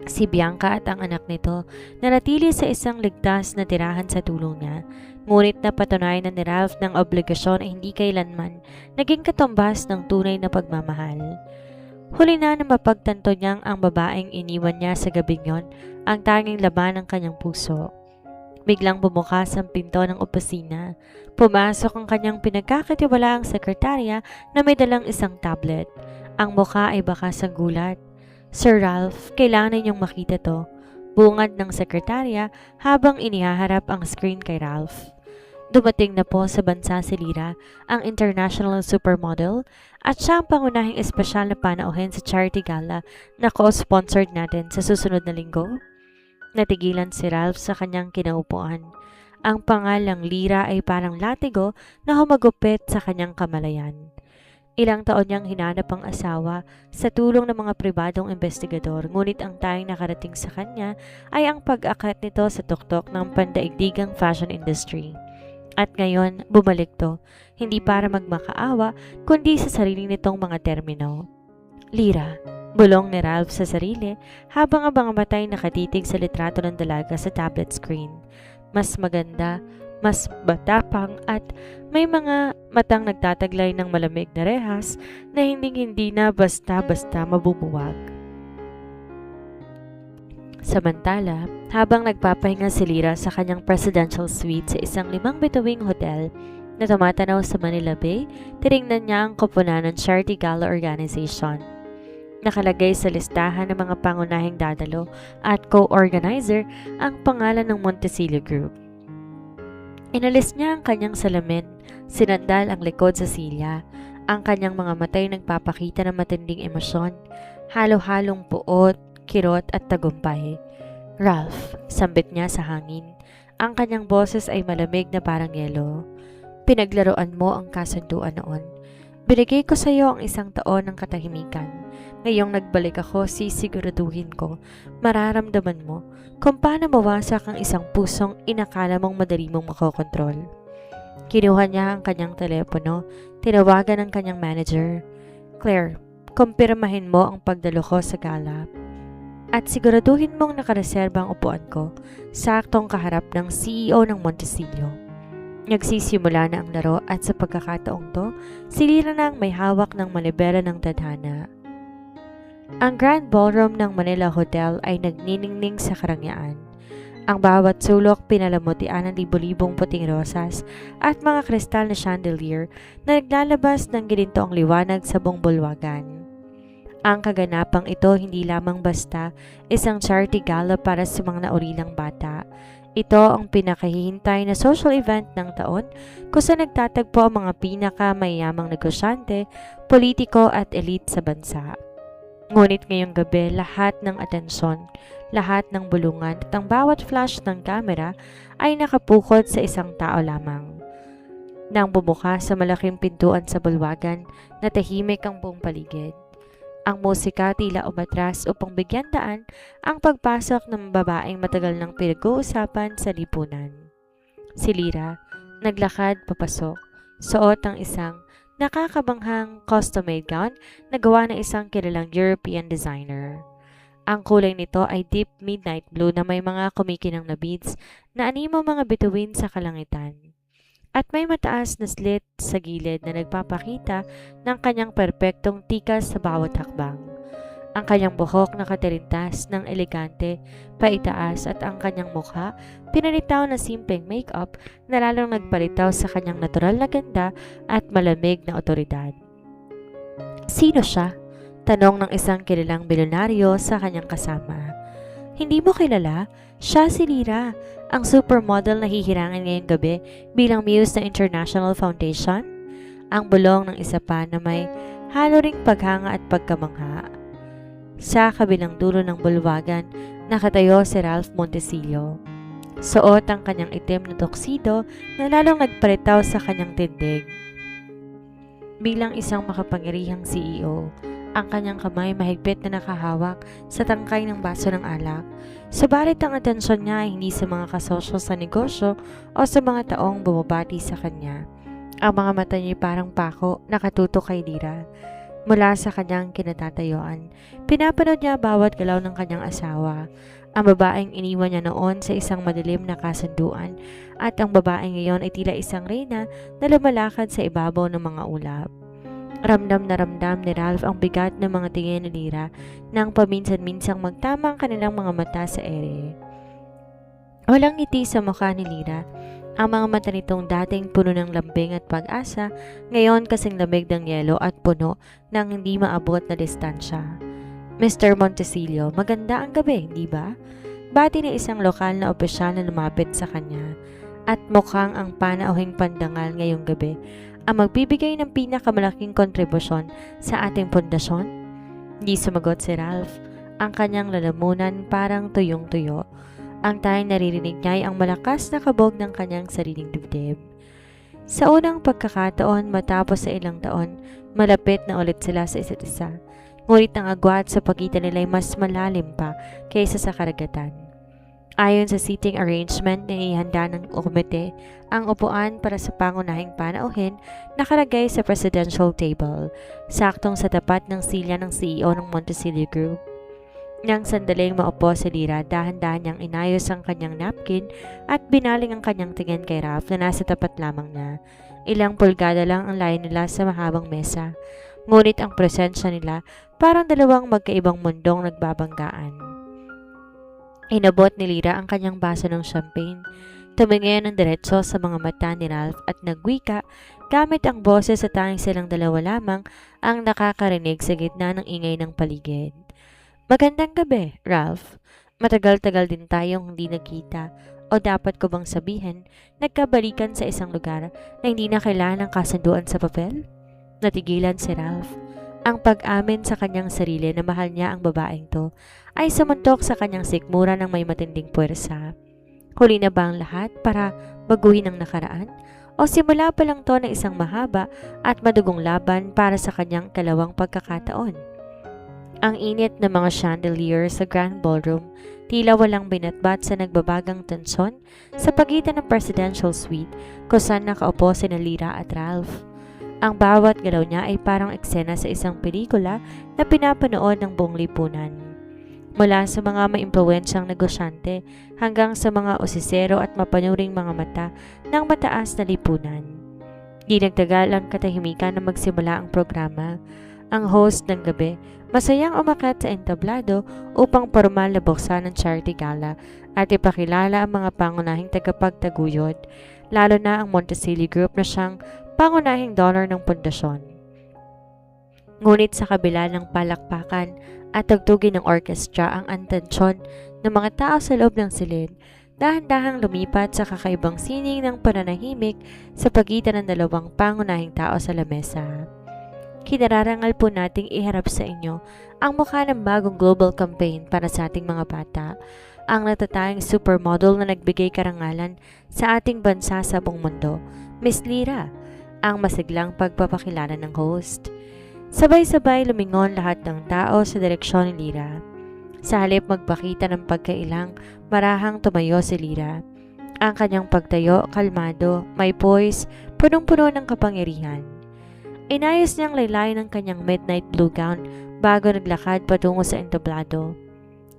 [SPEAKER 2] Si Bianca at ang anak nito nanatili sa isang ligtas na tirahan sa tulong niya, ngunit napatunayan na ni Ralph ng obligasyon ay hindi kailanman naging katumbas ng tunay na pagmamahal. Huli na mapagtanto niyang ang babaeng iniwan niya sa gabing yon ang tanging laman ng kanyang puso. Biglang bumukas ang pinto ng opisina. Pumasok ang kanyang pinagkakatiwalaang sekretarya na may dalang isang tablet. Ang mukha ay bakas ang gulat. "Sir Ralph, kailangan ninyong makita to," bungad ng sekretarya habang inihaharap ang screen kay Ralph. Dumating na po sa bansa si Lyra, ang international supermodel, at siya ang pangunahing espesyal na panauhin sa charity gala na co-sponsored natin sa susunod na linggo. Natigilan si Ralph sa kanyang kinaupuan. Ang pangalang Lyra ay parang latigo na humagupit sa kanyang kamalayan. Ilang taon niyang hinanap ang asawa sa tulong ng mga pribadong investigador, ngunit ang tanging nakarating sa kanya ay ang pag-akyat nito sa tuktok ng pandaigdigang fashion industry. At ngayon, bumalik to, hindi para magmakaawa, kundi sa sarili nitong mga termino. "Lyra," bulong ni Ralph sa sarili habang ang mga matay nakatitig sa litrato ng dalaga sa tablet screen. Mas maganda, mas batapang at may mga matang nagtataglay ng malamig na rehas na hindi na basta-basta mabubuwag. Samantala, habang nagpapahinga si Lyra sa kanyang presidential suite sa isang 5 bituing hotel na tumatanaw sa Manila Bay, tinignan niya ang koponan ng Charity Gala Organization. Nakalagay sa listahan ng mga pangunahing dadalo at co-organizer ang pangalan ng Montesilio Group. Inalis niya ang kanyang salamin, sinandal ang likod sa silya, ang kanyang mga matay nagpapakita ng matinding emosyon, halo-halong puot, kirot at tagumpay. "Ralph," sambit niya sa hangin. Ang kanyang boses ay malamig na parang yelo. "Pinaglaruan mo ang kasunduan noon. Binigay ko sa iyo ang 1 taon ng katahimikan. Ngayong nagbalik ako, sisiguraduhin ko, mararamdaman mo kung paano mawasak ang isang pusong inakala mong madali mong makokontrol." Kinuha niya ang kanyang telepono, tinawagan ang kanyang manager. "Claire, kumpirmahin mo ang pagdalo ko sa gala. At siguraduhin mong nakareserba ang upuan ko, saktong kaharap ng CEO ng Montesilio." Nagsisimula na ang laro at sa pagkakataong to, si Lyra na ang may hawak ng malibera ng tadhana. Ang Grand Ballroom ng Manila Hotel ay nagniningning sa karangyaan. Ang bawat sulok pinalamutian ng libo-libong puting rosas at mga kristal na chandelier na naglalabas ng ginintoong liwanag sa buong bulwagan. Ang kaganapang ito hindi lamang basta isang charity gala para sa mga naurilang bata. Ito ang pinakahihintay na social event ng taon kung saan nagtatagpo ang mga pinakamayamang negosyante, politiko at elite sa bansa. Ngunit ngayong gabi, lahat ng atensyon, lahat ng bulungan at ang bawat flash ng kamera ay nakapukot sa isang tao lamang. Nang bumukas sa malaking pintuan sa bulwagan, natahimik ang buong paligid. Ang musika tila umatras upang bigyan daan ang pagpasok ng babaeng matagal nang pinag-uusapan sa lipunan. Si Lyra, naglakad papasok, suot ang isang nakakabanghang custom-made gown na gawa ng isang kilalang European designer. Ang kulay nito ay deep midnight blue na may mga kumikinang na beads na animo mga bituin sa kalangitan. At may mataas na slit sa gilid na nagpapakita ng kanyang perpektong tikas sa bawat hakbang. Ang kanyang buhok nakatirintas ng elegante, paitaas at ang kanyang mukha pinalitaw na simpleng make-up na lalong nagpalitaw sa kanyang natural na ganda at malamig na otoridad. "Sino siya?" tanong ng isang kilalang milyonaryo sa kanyang kasama. "Hindi mo kilala? Siya si Lyra, ang supermodel na hihirangan ngayong gabi bilang muse ng International Foundation." Ang bulong ng isa pa na may halo ring paghanga at pagkamangha. Sa kabilang dulo ng bulwagan, nakatayo si Ralph Montesilio. Suot ang kanyang itim na tuxedo na lalong nagpalitaw sa kanyang tindig. Bilang isang makapangyarihang CEO, ang kanyang kamay mahigpit na nakahawak sa tangkay ng baso ng alak. Subalit ang atensyon niya ay hindi sa mga kasosyo sa negosyo o sa mga taong bumabati sa kanya. Ang mga mata niya parang pako nakatutok kay Lyra. mula sa kanyang kinatatayuan. Pinapanood niya bawat galaw ng kanyang asawa. Ang babaeng iniwan niya noon sa isang madilim na kasunduan at ang babaeng ngayon ay tila isang reyna na lumalakad sa ibabaw ng mga ulap. Ramdam na ramdam ni Ralph ang bigat ng mga tingin ni Lyra nang paminsan-minsang magtama ang kanilang mga mata sa ere. Walang ngiti sa mukha ni Lyra. Ang mga mata nitong dating puno ng lambing at pag-asa, ngayon kasing lamig ng yelo at puno ng hindi maabot na distansya. Mr. Montesillo, maganda ang gabi, di ba? Bati ni isang lokal na opisyal na lumapit sa kanya. At mukhang ang panauhing pandangal ngayong gabi ang magbibigay ng pinakamalaking kontribusyon sa ating pundasyon? Di sumagot si Ralph. Ang kanyang lalamunan parang tuyong-tuyo. Ang tayong naririnig niya ay ang malakas na kabog ng kanyang sariling dibdib. Sa unang pagkakataon matapos sa ilang taon, malapit na ulit sila sa isa't isa. Ngunit ang agwat sa pagitan nila ay mas malalim pa kaysa sa karagatan. Ayon sa seating arrangement na ihanda ng komite, ang upuan para sa pangunahing panauhin nakalagay sa presidential table, saktong sa tapat ng silya ng CEO ng Montesillo Group. Nang sandaling maupo si Lyra, dahan-dahan niyang inayos ang kanyang napkin at binaling ang kanyang tingin kay Ralph na nasa tapat lamang na. Ilang pulgada lang ang layo nila sa mahabang mesa. Ngunit ang presensya nila parang dalawang magkaibang mundong nagbabanggaan. Inabot ni Lyra ang kanyang baso ng champagne. Tumingin ng diretso sa mga mata ni Ralph at nagwika gamit ang boses sa tanging silang dalawa lamang ang nakakarinig sa gitna ng ingay ng paligid. Magandang gabi, Ralph. Matagal-tagal din tayong hindi nagkita. O dapat ko bang sabihin, nagkabalikan sa isang lugar na hindi na kailangan ng kasunduan sa papel? Natigilan si Ralph. Ang pag-amin sa kanyang sarili na mahal niya ang babaeng to ay sumuntok sa kanyang sikmura ng may matinding puwersa. Huli na ba ang lahat para baguhin ang nakaraan? O simula pa lang to ng isang mahaba at madugong laban para sa kanyang kalawang pagkakataon? Ang init ng mga chandelier sa Grand Ballroom tila walang binatbat sa nagbabagang tensyon sa pagitan ng presidential suite kung saan nakaupo si Lyra at Ralph. Ang bawat galaw niya ay parang eksena sa isang pelikula na pinapanood ng buong lipunan. Mula sa mga maimpluwensyang negosyante hanggang sa mga osisero at mapanuring mga mata ng mataas na lipunan. Di nagtagal ang katahimikan na magsimula ang programa. Ang host ng gabi, masayang umakyat sa entablado upang formal na buksan ng charity gala at ipakilala ang mga pangunahing tagapagtaguyod, lalo na ang Montesillo Group na siyang pangunahing donor ng pundasyon. Ngunit sa kabila ng palakpakan at tugtugin ng orkestra ang atensyon ng mga tao sa loob ng silid, dahan-dahang lumipat sa kakaibang sining ng pananahimik sa pagitan ng dalawang pangunahing tao sa lamesa. Kinararangal po nating iharap sa inyo ang mukha ng bagong global campaign para sa ating mga bata, ang natatanging supermodel na nagbigay karangalan sa ating bansa sa buong mundo, Miss Lyra, ang masiglang pagpapakilala ng host. Sabay-sabay lumingon lahat ng tao sa direksyon ni Lyra. Sa halip magpakita ng pagkailang, marahang tumayo si Lyra. Ang kanyang pagtayo, kalmado, may poise, punong-puno ng kapangyarihan. Inayos niyang laylayan ng kanyang midnight blue gown bago naglakad patungo sa entablado.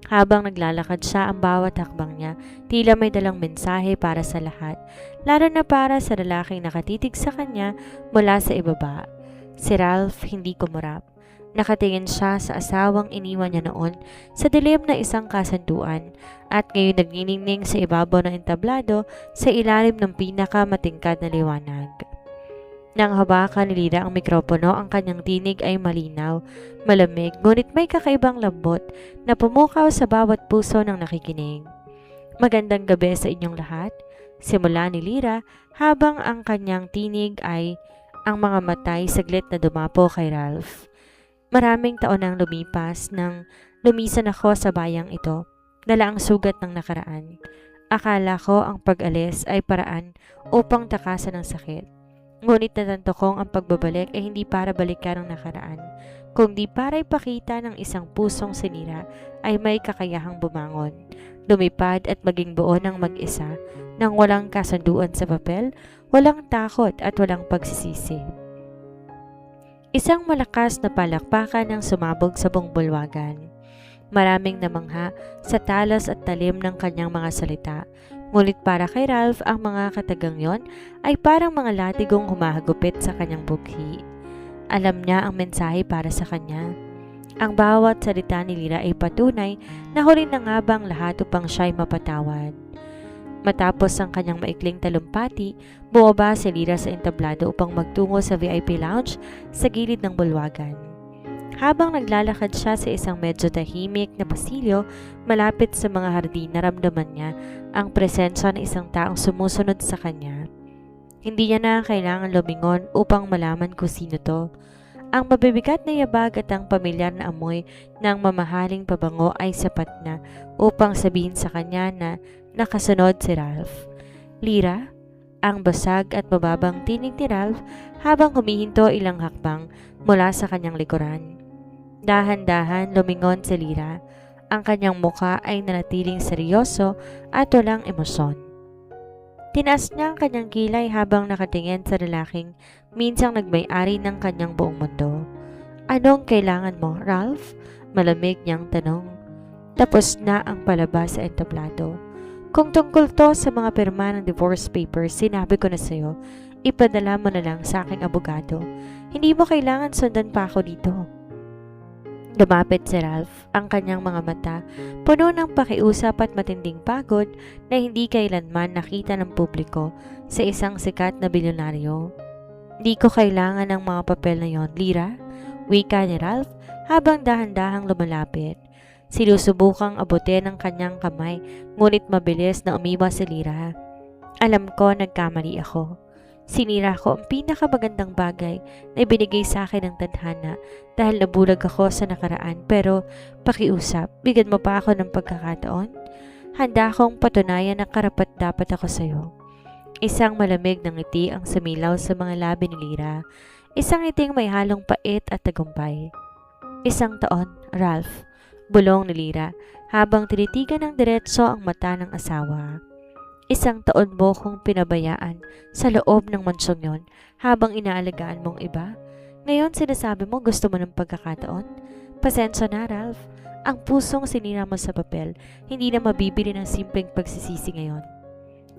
[SPEAKER 2] Habang naglalakad siya, ang bawat hakbang niya tila may dalang mensahe para sa lahat, lalo na para sa lalaking nakatitig sa kanya mula sa ibaba. Si Ralph hindi kumurap. Nakatingin siya sa asawang iniwan niya noon sa dilim na isang kasunduan at ngayon nagniningning sa ibabaw ng entablado sa ilalim ng pinakamatingkad na liwanag. Nang hawakan ni Lyra ang mikropono, ang kanyang tinig ay malinaw, malamig, ngunit may kakaibang lambot na pumukaw sa bawat puso ng nakikinig. Magandang gabi sa inyong lahat. Simula ni Lyra habang ang kanyang tinig ay ang mga matay saglit na dumapo kay Ralph. Maraming taon nang lumipas nang lumisan ako sa bayang ito, dala ang sugat ng nakaraan. Akala ko ang pag-alis ay paraan upang takasan ng sakit. Ngunit natanto kong ang pagbabalik ay hindi para balikan ang nakaraan, kundi para ipakita ng isang pusong sinira ay may kakayahang bumangon, lumipad at maging buo ng mag-isa, nang walang kasunduan sa papel, walang takot at walang pagsisisi. Isang malakas na palakpakan ang sumabog sa buong bulwagan. Maraming namangha sa talas at talim ng kanyang mga salita. Ngunit para kay Ralph, ang mga katagang yon ay parang mga latigong humahagupit sa kanyang bughi. Alam niya ang mensahe para sa kanya. Ang bawat salita ni Lyra ay patunay na huli na nga bang lahat upang siya'y mapatawad. Matapos ang kanyang maikling talumpati, bumaba si Lyra sa entablado upang magtungo sa VIP lounge sa gilid ng bulwagan. Habang naglalakad siya sa isang medyo tahimik na pasilyo malapit sa mga hardin, naramdaman niya ang presensya ng isang taong sumusunod sa kanya. Hindi niya na kailangan lumingon upang malaman kung sino to. Ang mabibigat na yabag at ang pamilyar na amoy ng mamahaling pabango ay sapat na upang sabihin sa kanya na nakasunod si Ralph. Lyra, ang basag at mababang tinig ni Ralph habang humihinto ilang hakbang mula sa kanyang likuran. Dahan-dahan lumingon si Lyra. Ang kanyang muka ay nanatiling seryoso at walang emosyon. Tinaas niya ang kanyang kilay habang nakatingin sa lalaking minsang nagmay-ari ng kanyang buong mundo. Anong kailangan mo, Ralph? Malamig niyang tanong. Tapos na ang palabas sa entablado. Kung tungkol to sa mga pirma ng divorce papers, sinabi ko na sa'yo, ipadala mo na lang sa aking abogado. Hindi mo kailangan sundan pa ako dito. Lumapit si Ralph, ang kanyang mga mata puno ng pakiusap at matinding pagod na hindi kailanman nakita ng publiko sa isang sikat na bilyonaryo. Di ko kailangan ng mga papel na yon, Lyra, wika ni Ralph habang dahan-dahang lumalapit. Sinusubukang abutin ang kanyang kamay, ngunit mabilis na umiwas si Lyra. Alam ko, nagkamali ako. Sinira ko ang pinakamagandang bagay na ibinigay sa akin ng tadhana dahil nabulag ako sa nakaraan, pero pakiusap, bigyan mo pa ako ng pagkakataon? Handa akong patunayan na karapat-dapat ako sa'yo. Isang malamig na ngiti ang sumilaw sa mga labi ni Lyra. Isang ngiting may halong pait at tagumpay. 1 taon, Ralph, bulong ni Lyra habang tinitigan ng diretso ang mata ng asawa. 1 taon mo kong pinabayaan sa loob ng mansyon yon habang inaalagaan mong iba. Ngayon sinasabi mo gusto mo ng pagkakataon? Pasensya na, Ralph. Ang pusong sinira mo sa papel, hindi na mabibili ng simpleng pagsisisi ngayon.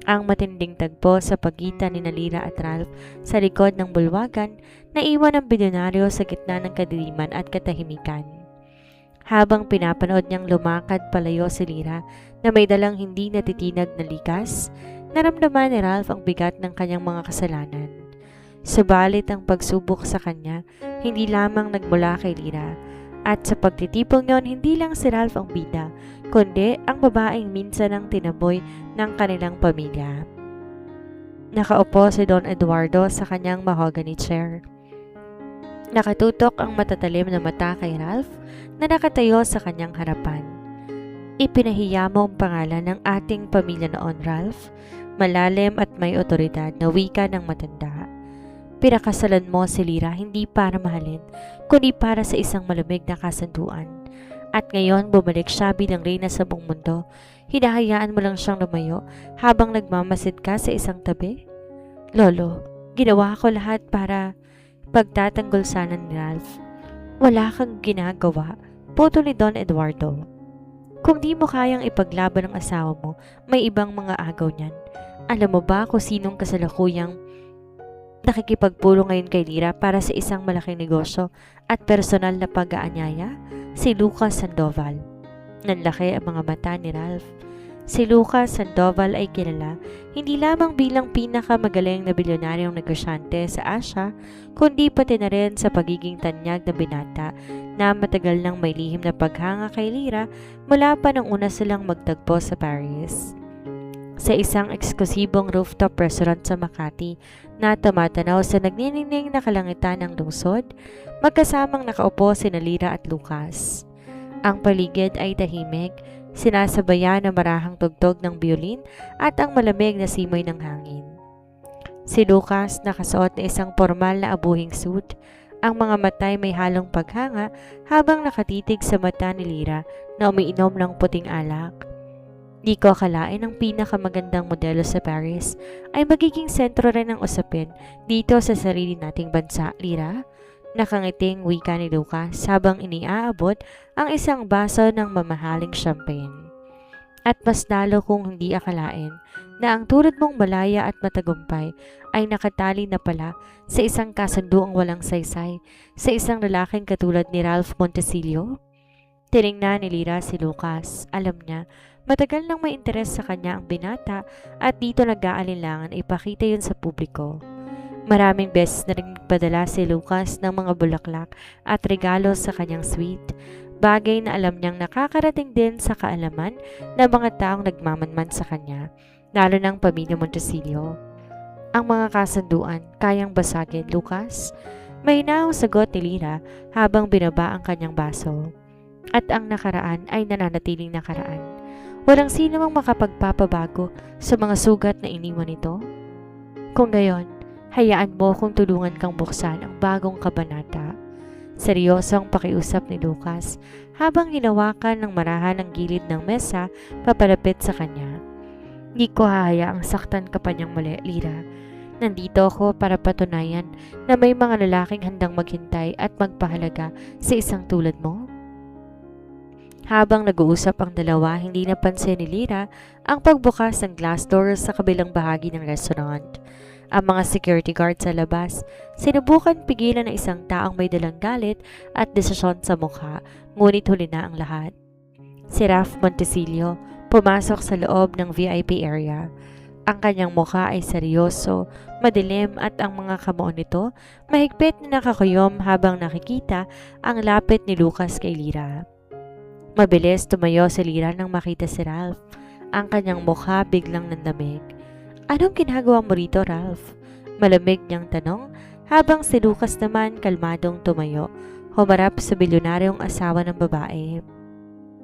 [SPEAKER 2] Ang matinding tagpo sa pagitan ni Lyra at Ralph sa likod ng bulwagan naiwan ang bilyonaryo sa gitna ng kadiliman at katahimikan. Habang pinapanood niyang lumakad palayo si Lyra na may dalang hindi natitinag na likas, naramdaman ni Ralph ang bigat ng kanyang mga kasalanan. Subalit ang pagsubok sa kanya hindi lamang nagmula kay Lyra, at sa pagtitipong yon hindi lang si Ralph ang bida, kundi ang babaeng minsan ang tinaboy ng kanilang pamilya. Nakaupo si Don Eduardo sa kanyang mahogany chair. Nakatutok ang matatalim na mata kay Ralph na nakatayo sa kanyang harapan. Ipinahiya mo ang pangalan ng ating pamilya noon, Ralph. Malalim at may otoridad na wika ng matanda. Pinakasalan mo si Lyra hindi para mahalin, kundi para sa isang malamig na kasunduan. At ngayon bumalik siya bilang reyna sa buong mundo. Hinahayaan mo lang siyang lumayo habang nagmamasid ka sa isang tabi? Lolo, ginawa ko lahat para pagtatanggol sana ni Ralph. Wala kang ginagawa, putol ni Don Eduardo. Kung di mo kayang ipaglaban ang asawa mo, may ibang mga agaw niyan. Alam mo ba kung sinong kasalukuyang nakikipagpulong ngayon kay Lyra para sa isang malaking negosyo at personal na pag-aanyaya? Si Lucas Sandoval. Nanlaki ang mga mata ni Ralph. Si Lucas Sandoval ay kilala hindi lamang bilang pinakamagaling na bilyonaryong negosyante sa Asia, kundi pati na rin sa pagiging tanyag na binata na matagal nang may lihim na paghanga kay Lyra mula pa nang una silang magtagpo sa Paris. Sa isang eksklusibong rooftop restaurant sa Makati na tumatanaw sa nagniningning na kalangitan ng lungsod, magkasamang nakaupo sina Lyra at Lucas. Ang paligid ay tahimik, sinasabayan ng marahang tugtog ng biolin at ang malamig na simoy ng hangin. Si Lucas nakasuot na isang formal na abuhing suit, ang mga matay may halong paghanga habang nakatitig sa mata ni Lyra na umiinom ng puting alak. Di ko akalain ang pinakamagandang modelo sa Paris ay magiging sentro rin ng usapin dito sa sarili nating bansa, Lyra. Nakangiting wika ni Lucas habang iniaabot ang isang baso ng mamahaling champagne. At mas lalo kung hindi akalain na ang tulad mong malaya at matagumpay ay nakatali na pala sa isang kasunduang walang saysay sa isang lalaking katulad ni Ralph Montesilio. Tiningnan ni Lyra si Lucas. Alam niya, matagal nang may interes sa kanya ang binata at dito nag-aalinlangan ipakita yun sa publiko. Maraming beses na rin padala si Lucas ng mga bulaklak at regalo sa kanyang suite, bagay na alam niyang nakakarating din sa kaalaman ng mga taong nagmamanman sa kanya, lalo ng pamilya Montesilio. Ang mga kasunduan, kayang basagin, Lucas? May hinaong sagot ni Lyra habang binaba ang kanyang baso. At ang nakaraan ay nananatiling nakaraan. Walang sino mang makapagpapabago sa mga sugat na iniwan nito. Kung gayon, hayaan mo kung tulungan kang buksan ang bagong kabanata. Seryosong pakiusap ni Lucas habang hinawakan ng marahan ang gilid ng mesa papalapit sa kanya. Di ko hahayaang saktan ka pa niyang muli, Lyra. Nandito ako para patunayan na may mga lalaking handang maghintay at magpahalaga sa isang tulad mo. Habang nag-uusap ang dalawa, hindi napansin ni Lyra ang pagbukas ng glass doors sa kabilang bahagi ng restaurant. Ang mga security guard sa labas, sinubukan pigilan ng isang taong may dalang galit at desisyon sa mukha, ngunit huli na ang lahat. Si Ralph Montesilio pumasok sa loob ng VIP area. Ang kanyang mukha ay seryoso, madilim at ang mga kamao nito mahigpit na nakakuyom habang nakikita ang lapit ni Lucas kay Lyra. Mabilis tumayo si Lyra nang makita si Ralph. Ang kanyang mukha biglang nandamig. Anong ginagawa mo rito, Ralph? Malamig niyang tanong habang si Lucas naman kalmadong tumayo, humarap sa bilyonaryong asawa ng babae.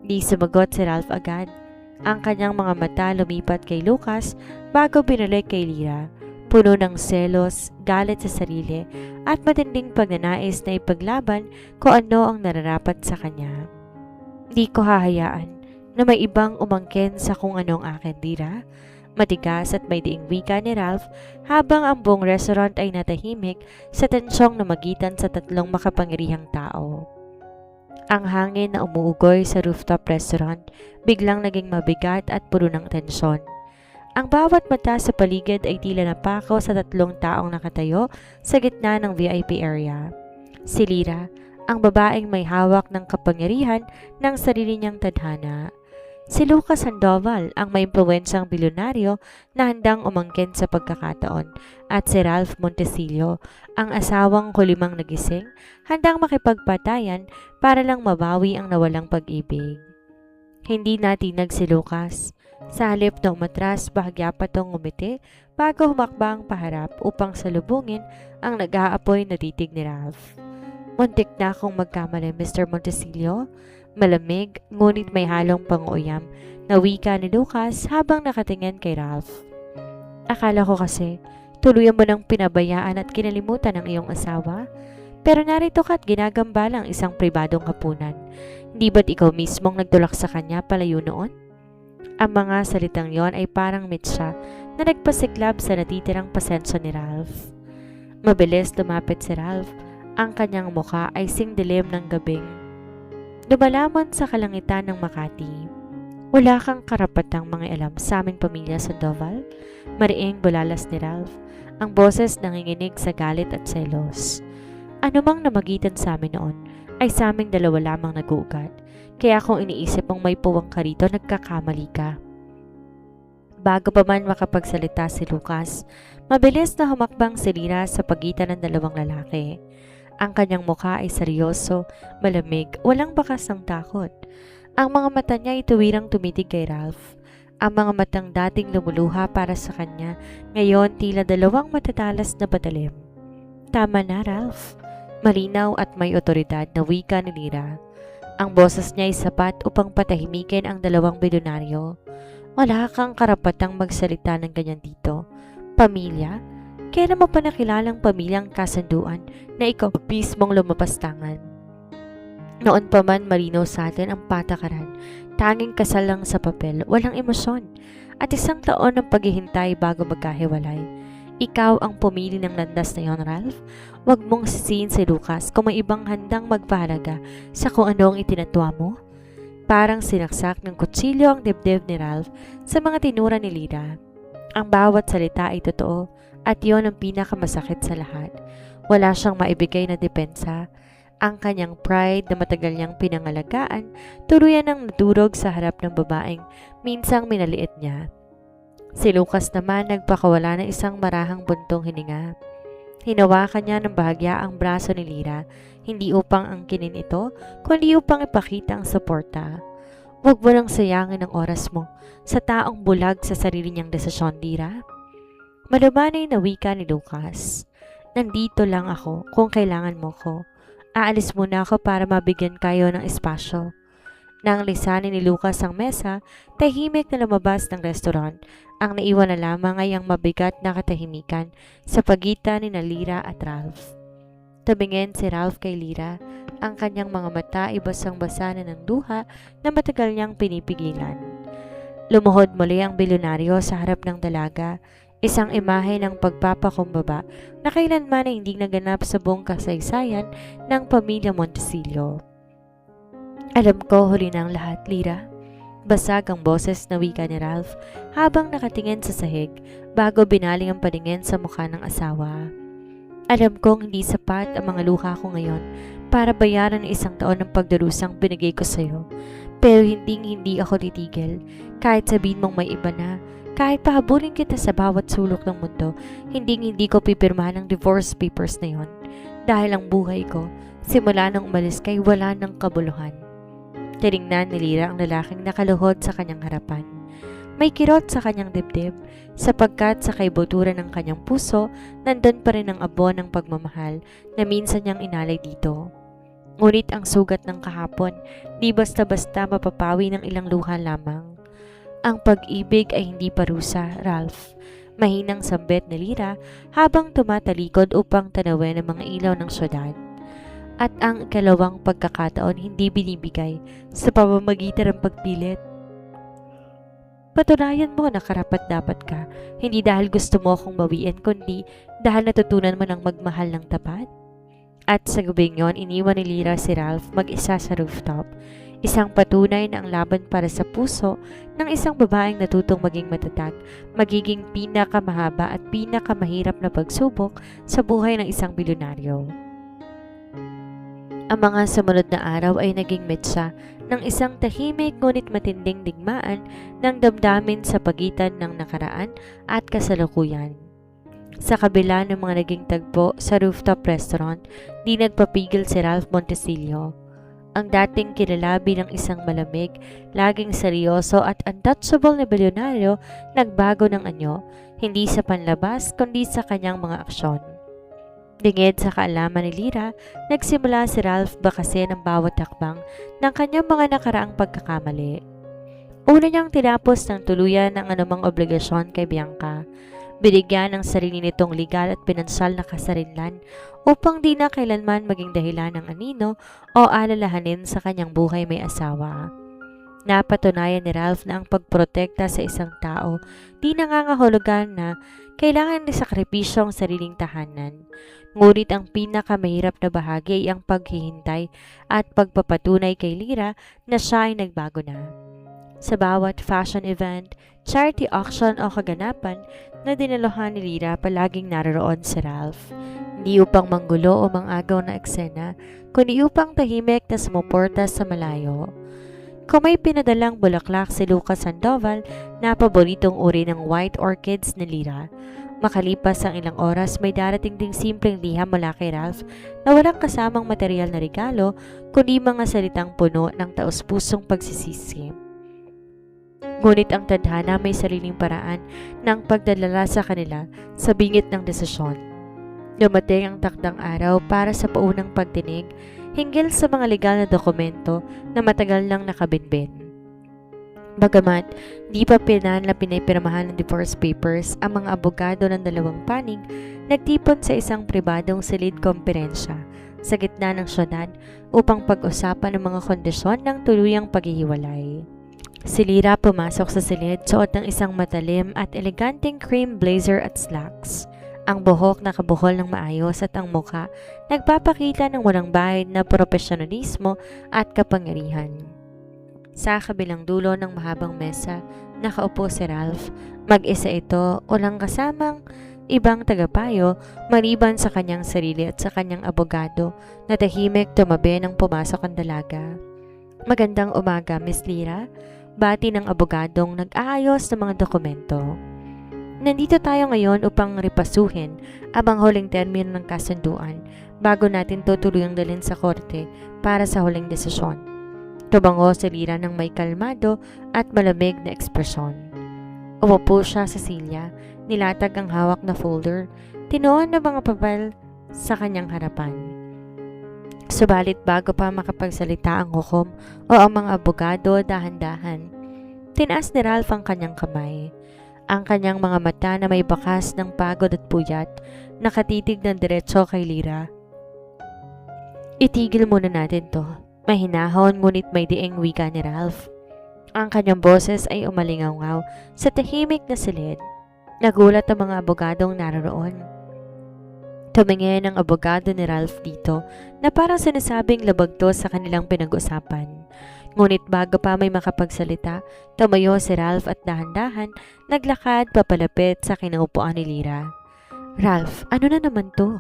[SPEAKER 2] Di sumagot si Ralph agad. Ang kanyang mga mata lumipat kay Lucas bago binalik kay Lyra, puno ng selos, galit sa sarili at matinding pagnanais na ipaglaban kung ano ang nararapat sa kanya. Di ko hahayaan na may ibang umangkin sa kung anong akin, Lyra. Matigas at may diing wika ni Ralph habang ang buong restaurant ay natahimik sa tensyong namagitan sa tatlong makapangyarihang tao. Ang hangin na umuugoy sa rooftop restaurant biglang naging mabigat at puno ng tensyon. Ang bawat mata sa paligid ay tila napakaw sa tatlong taong nakatayo sa gitna ng VIP area. Si Lyra, ang babaeng may hawak ng kapangyarihan ng sarili niyang tadhana. Si Lucas Sandoval, ang may impluwensyang bilyonaryo na handang umangkin sa pagkakataon, at si Ralph Montesilio, ang asawang kulimang nagising, handang makipagpatayan para lang mabawi ang nawalang pag-ibig. Hindi natinag si Lucas. Sa halip na umatras, bahagya pa tong ngumiti bago humakbang paharap upang salubungin ang nag-aapoy na titig ni Ralph. Muntik na akong magkamali, Mr. Montesilio. Malamig, ngunit may halong pang-uyam na wika ni Lucas habang nakatingin kay Ralph. Akala ko kasi, tuluyan mo nang pinabayaan at kinalimutan ang iyong asawa. Pero narito ka at ginagambalang isang pribadong hapunan. Hindi ba't ikaw mismong nagtulak sa kanya palayo noon? Ang mga salitang yon ay parang mitsa na nagpasiklab sa natitirang pasensya ni Ralph. Mabilis lumapit si Ralph. Ang kanyang mukha ay singdilim ng gabing lumalamon sa kalangitan ng Makati. Wala kang karapatang mangialam sa aming pamilya Sandoval, mariing bulalas ni Ralph, ang boses nanginginig sa galit at selos. Ano mang namagitan sa amin noon ay sa aming dalawa lamang nag-uugat, kaya kung iniisip mong may puwang ka rito, nagkakamali ka. Bago pa man makapagsalita si Lucas, mabilis na humakbang si Lyra sa pagitan ng dalawang lalaki. Ang kanyang mukha ay seryoso, malamig, walang bakas ng takot. Ang mga mata niya ay tuwirang tumitig kay Ralph. Ang mga matang dating lumuluha para sa kanya, ngayon tila dalawang matatalas na patalim. Tama na, Ralph. Malinaw at may otoridad na wika ni Lyra. Ang boses niya ay sapat upang patahimikin ang dalawang bilyonaryo. Wala kang karapatang magsalita ng ganyan dito. Pamilya? Kailan mo pa nakilalang pamilyang kasunduan na ikaw mismong lumapastangan? Noon pa man malinaw sa atin ang patakaran, tanging kasal lang sa papel, walang emosyon, at 1 taon ng paghihintay bago magkahiwalay. Ikaw ang pumili ng landas na yon, Ralph. Huwag mong sisihin si Lucas kung may ibang handang magpahalaga sa kung ano ang itinatwa mo. Parang sinaksak ng kutsilyo ang dibdib ni Ralph sa mga tinura ni Lyra. Ang bawat salita ay totoo at yon ang pinakamasakit sa lahat. Wala siyang maibigay na depensa. Ang kanyang pride na matagal niyang pinangalagaan, tuluyan ang nadurog sa harap ng babaeng minsang minaliit niya. Si Lucas naman nagpakawala ng isang marahang buntong hininga. Hinawakan niya ng bahagya ang braso ni Lyra, hindi upang angkinin ito, kundi upang ipakita ang suporta. Huwag mo nang sayangin ang oras mo sa taong bulag sa sarili niyang desisyon, Lyra. Malumanay na wika ni Lucas. Nandito lang ako kung kailangan mo ko. Aalis muna ako para mabigyan kayo ng espasyo. Nang lisanin ni Lucas ang mesa, tahimik na lumabas ng restaurant. Ang naiwan na lamang ay ang mabigat na katahimikan sa pagitan ni Lyra at Ralph. Tumingin si Ralph kay Lyra, ang kanyang mga mata ay basang-basa na ng duha na matagal niyang pinipigilan. Lumuhod muli ang bilyonaryo sa harap ng dalaga, isang imahe ng pagpapakumbaba na kailanman ay hindi naganap sa buong kasaysayan ng pamilya Montesillo. Alam ko huli na ang lahat, Lyra. Basag ang boses na wika ni Ralph habang nakatingin sa sahig bago binaling ang paningin sa mukha ng asawa. Alam kong hindi sapat ang mga luha ko ngayon para bayaran ng 1 taon ng pagdarusang binigay ko sa'yo. Pero hindi ako titigil. Kahit sabihin mong may iba na, kahit pahabulin kita sa bawat sulok ng mundo, hindi ko pipirmahan ang divorce papers na yon. Dahil ang buhay ko, simula nang umalis kay wala ng kabuluhan. Tiningnan ni Lyra ang lalaking nakaluhod sa kanyang harapan. May kirot sa kanyang dibdib, sapagkat sa kaibuturan ng kanyang puso, nandun pa rin ang abo ng pagmamahal na minsan niyang inalay dito. Ngunit ang sugat ng kahapon, di basta-basta mapapawi ng ilang luha lamang. Ang pag-ibig ay hindi parusa, Ralph. Mahinang sambit ni Lyra habang tumatalikod upang tanawin ang mga ilaw ng syudad. At ang ikalawang pagkakataon hindi binibigay sa pamamagitan ng pagpilit. Patunayan mo na karapat-dapat ka, hindi dahil gusto mo akong bawiin, kundi dahil natutunan mo ng magmahal ng tapat. At sa gabing yon, iniwan ni Lyra si Ralph mag-isa sa rooftop. Isang patunay na ang laban para sa puso ng isang babaeng natutong maging matatag, magiging pinakamahaba at pinakamahirap na pagsubok sa buhay ng isang bilyonaryo. Ang mga sumunod na araw ay naging metsa ng isang tahimik ngunit matinding digmaan ng damdamin sa pagitan ng nakaraan at kasalukuyan. Sa kabila ng mga naging tagpo sa rooftop restaurant, di nagpapigil si Ralph Montesillo. Ang dating kilala bilang isang malamig, laging seryoso at untouchable na bilyonaryo nagbago ng anyo, hindi sa panlabas kundi sa kanyang mga aksyon. Dingid sa kaalaman ni Lyra, nagsimula si Ralph bakasin ang bawat hakbang ng kanyang mga nakaraang pagkakamali. Una niyang tinapos ng tuluyan ang anumang obligasyon kay Bianca. Binigyan ng sarili nitong legal at pinansyal na kasarinlan upang di na kailanman maging dahilan ng anino o alalahanin sa kanyang buhay may asawa. Napatunayan ni Ralph na ang pagprotekta sa isang tao di nangangahulugan na kailangan ni sakripisyo ang sariling tahanan. Ngunit ang pinakamahirap na bahagi ay ang paghihintay at pagpapatunay kay Lyra na siya ay nagbago na. Sa bawat fashion event, charity auction o kaganapan na dinaluhan ni Lyra, palaging naroroon si Ralph. Hindi upang manggulo o mangagaw na eksena, kundi upang tahimik na sumuporta sa malayo. Kung may pinadalang bulaklak si Lucas Sandoval na paboritong uri ng white orchids ni Lyra, makalipas ang ilang oras may darating ding simpleng liham mula kay Ralph na walang kasamang material na regalo kundi mga salitang puno ng taus-pusong pagsisisi. Ngunit ang tadhana may sariling paraan ng pagdalala sa kanila sa bingit ng desisyon. Dumating ang takdang araw para sa paunang pagdinig hinggil sa mga legal na dokumento na matagal nang nakabinbin. Bagamat di pa pinipirmahan ng divorce papers, ang mga abogado ng dalawang panig nagtipon sa isang pribadong silid komperensya sa gitna ng syudad upang pag-usapan ang mga kondisyon ng tuluyang paghihiwalay. Si Lyra pumasok sa silid suot ng isang matalim at eleganteng cream blazer at slacks. Ang buhok nakabuhol ng maayos at ang mukha nagpapakita ng walang bahid na profesionalismo at kapangyarihan. Sa kabilang dulo ng mahabang mesa, nakaupo si Ralph. Mag-isa ito, walang kasamang ibang tagapayo maliban sa kanyang sarili at sa kanyang abogado na tahimik tumabi nang pumasok ang dalaga. Magandang umaga, Miss Lira. Bati ng abogadong nag-aayos ng mga dokumento. Nandito tayo ngayon upang repasuhin ang huling termino ng kasunduan bago natin tutuluyang dalhin sa korte para sa huling desisyon. Tumango si Lira ng may kalmado at malamig na ekspresyon. Umupo siya sa silya, nilatag ang hawak na folder, tinuon ng mga papel sa kanyang harapan. Subalit bago pa makapagsalita ang hukom o ang mga abogado dahan-dahan, tinaas ni Ralph ang kanyang kamay. Ang kanyang mga mata na may bakas ng pagod at puyat, nakatitig ng diretso kay Lira. Itigil muna natin to. Mahinahon ngunit may dieng wika ni Ralph. Ang kanyang boses ay umalingaw-ngaw sa tahimik na silid. Nagulat ang mga abogadong naroon. Tumingin ang abogado ni Ralph dito na parang sinasabing labag to sa kanilang pinag-usapan. Ngunit bago pa may makapagsalita, tumayo si Ralph at dahan-dahan naglakad papalapit sa kinaupuan ni Lira. Ralph, ano na naman to?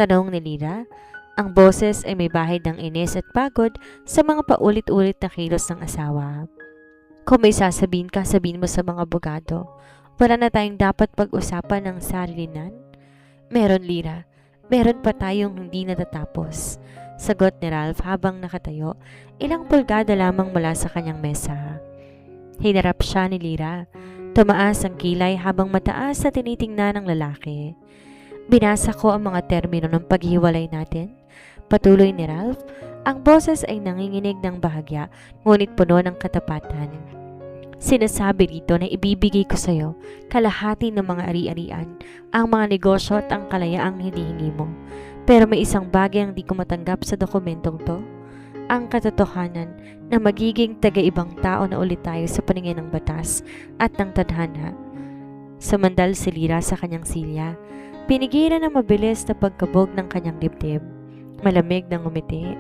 [SPEAKER 2] Tanong ni Lira. Ang boses ay may bahid ng inis at pagod sa mga paulit-ulit na kilos ng asawa. Kung may sasabihin ka, sabihin mo sa mga abogado. Wala na tayong dapat pag-usapan ng sarilinan? Meron, Lira. Meron pa tayong hindi natatapos. Sagot ni Ralph habang nakatayo, ilang pulgada lamang mula sa kanyang mesa. Hinarap siya ni Lira. Tumaas ang kilay habang mataas na tinitingnan ng lalaki. Binasa ko ang mga termino ng paghiwalay natin. Patuloy ni Ralph, ang boses ay nanginginig ng bahagya, ngunit puno ng katapatan. Sinasabi rito na ibibigay ko sa iyo kalahati ng mga ari-arian, ang mga negosyo at ang kalayaang hinihingi mo. Pero may isang bagay ang di ko matanggap sa dokumentong to. Ang katotohanan na magiging taga-ibang tao na ulit tayo sa paningin ng batas at ng tadhana. Sumandal si Lira sa kanyang silya. Pinigilan ang mabilis na pagkabog ng kanyang dibdib. Malamig ng umiti.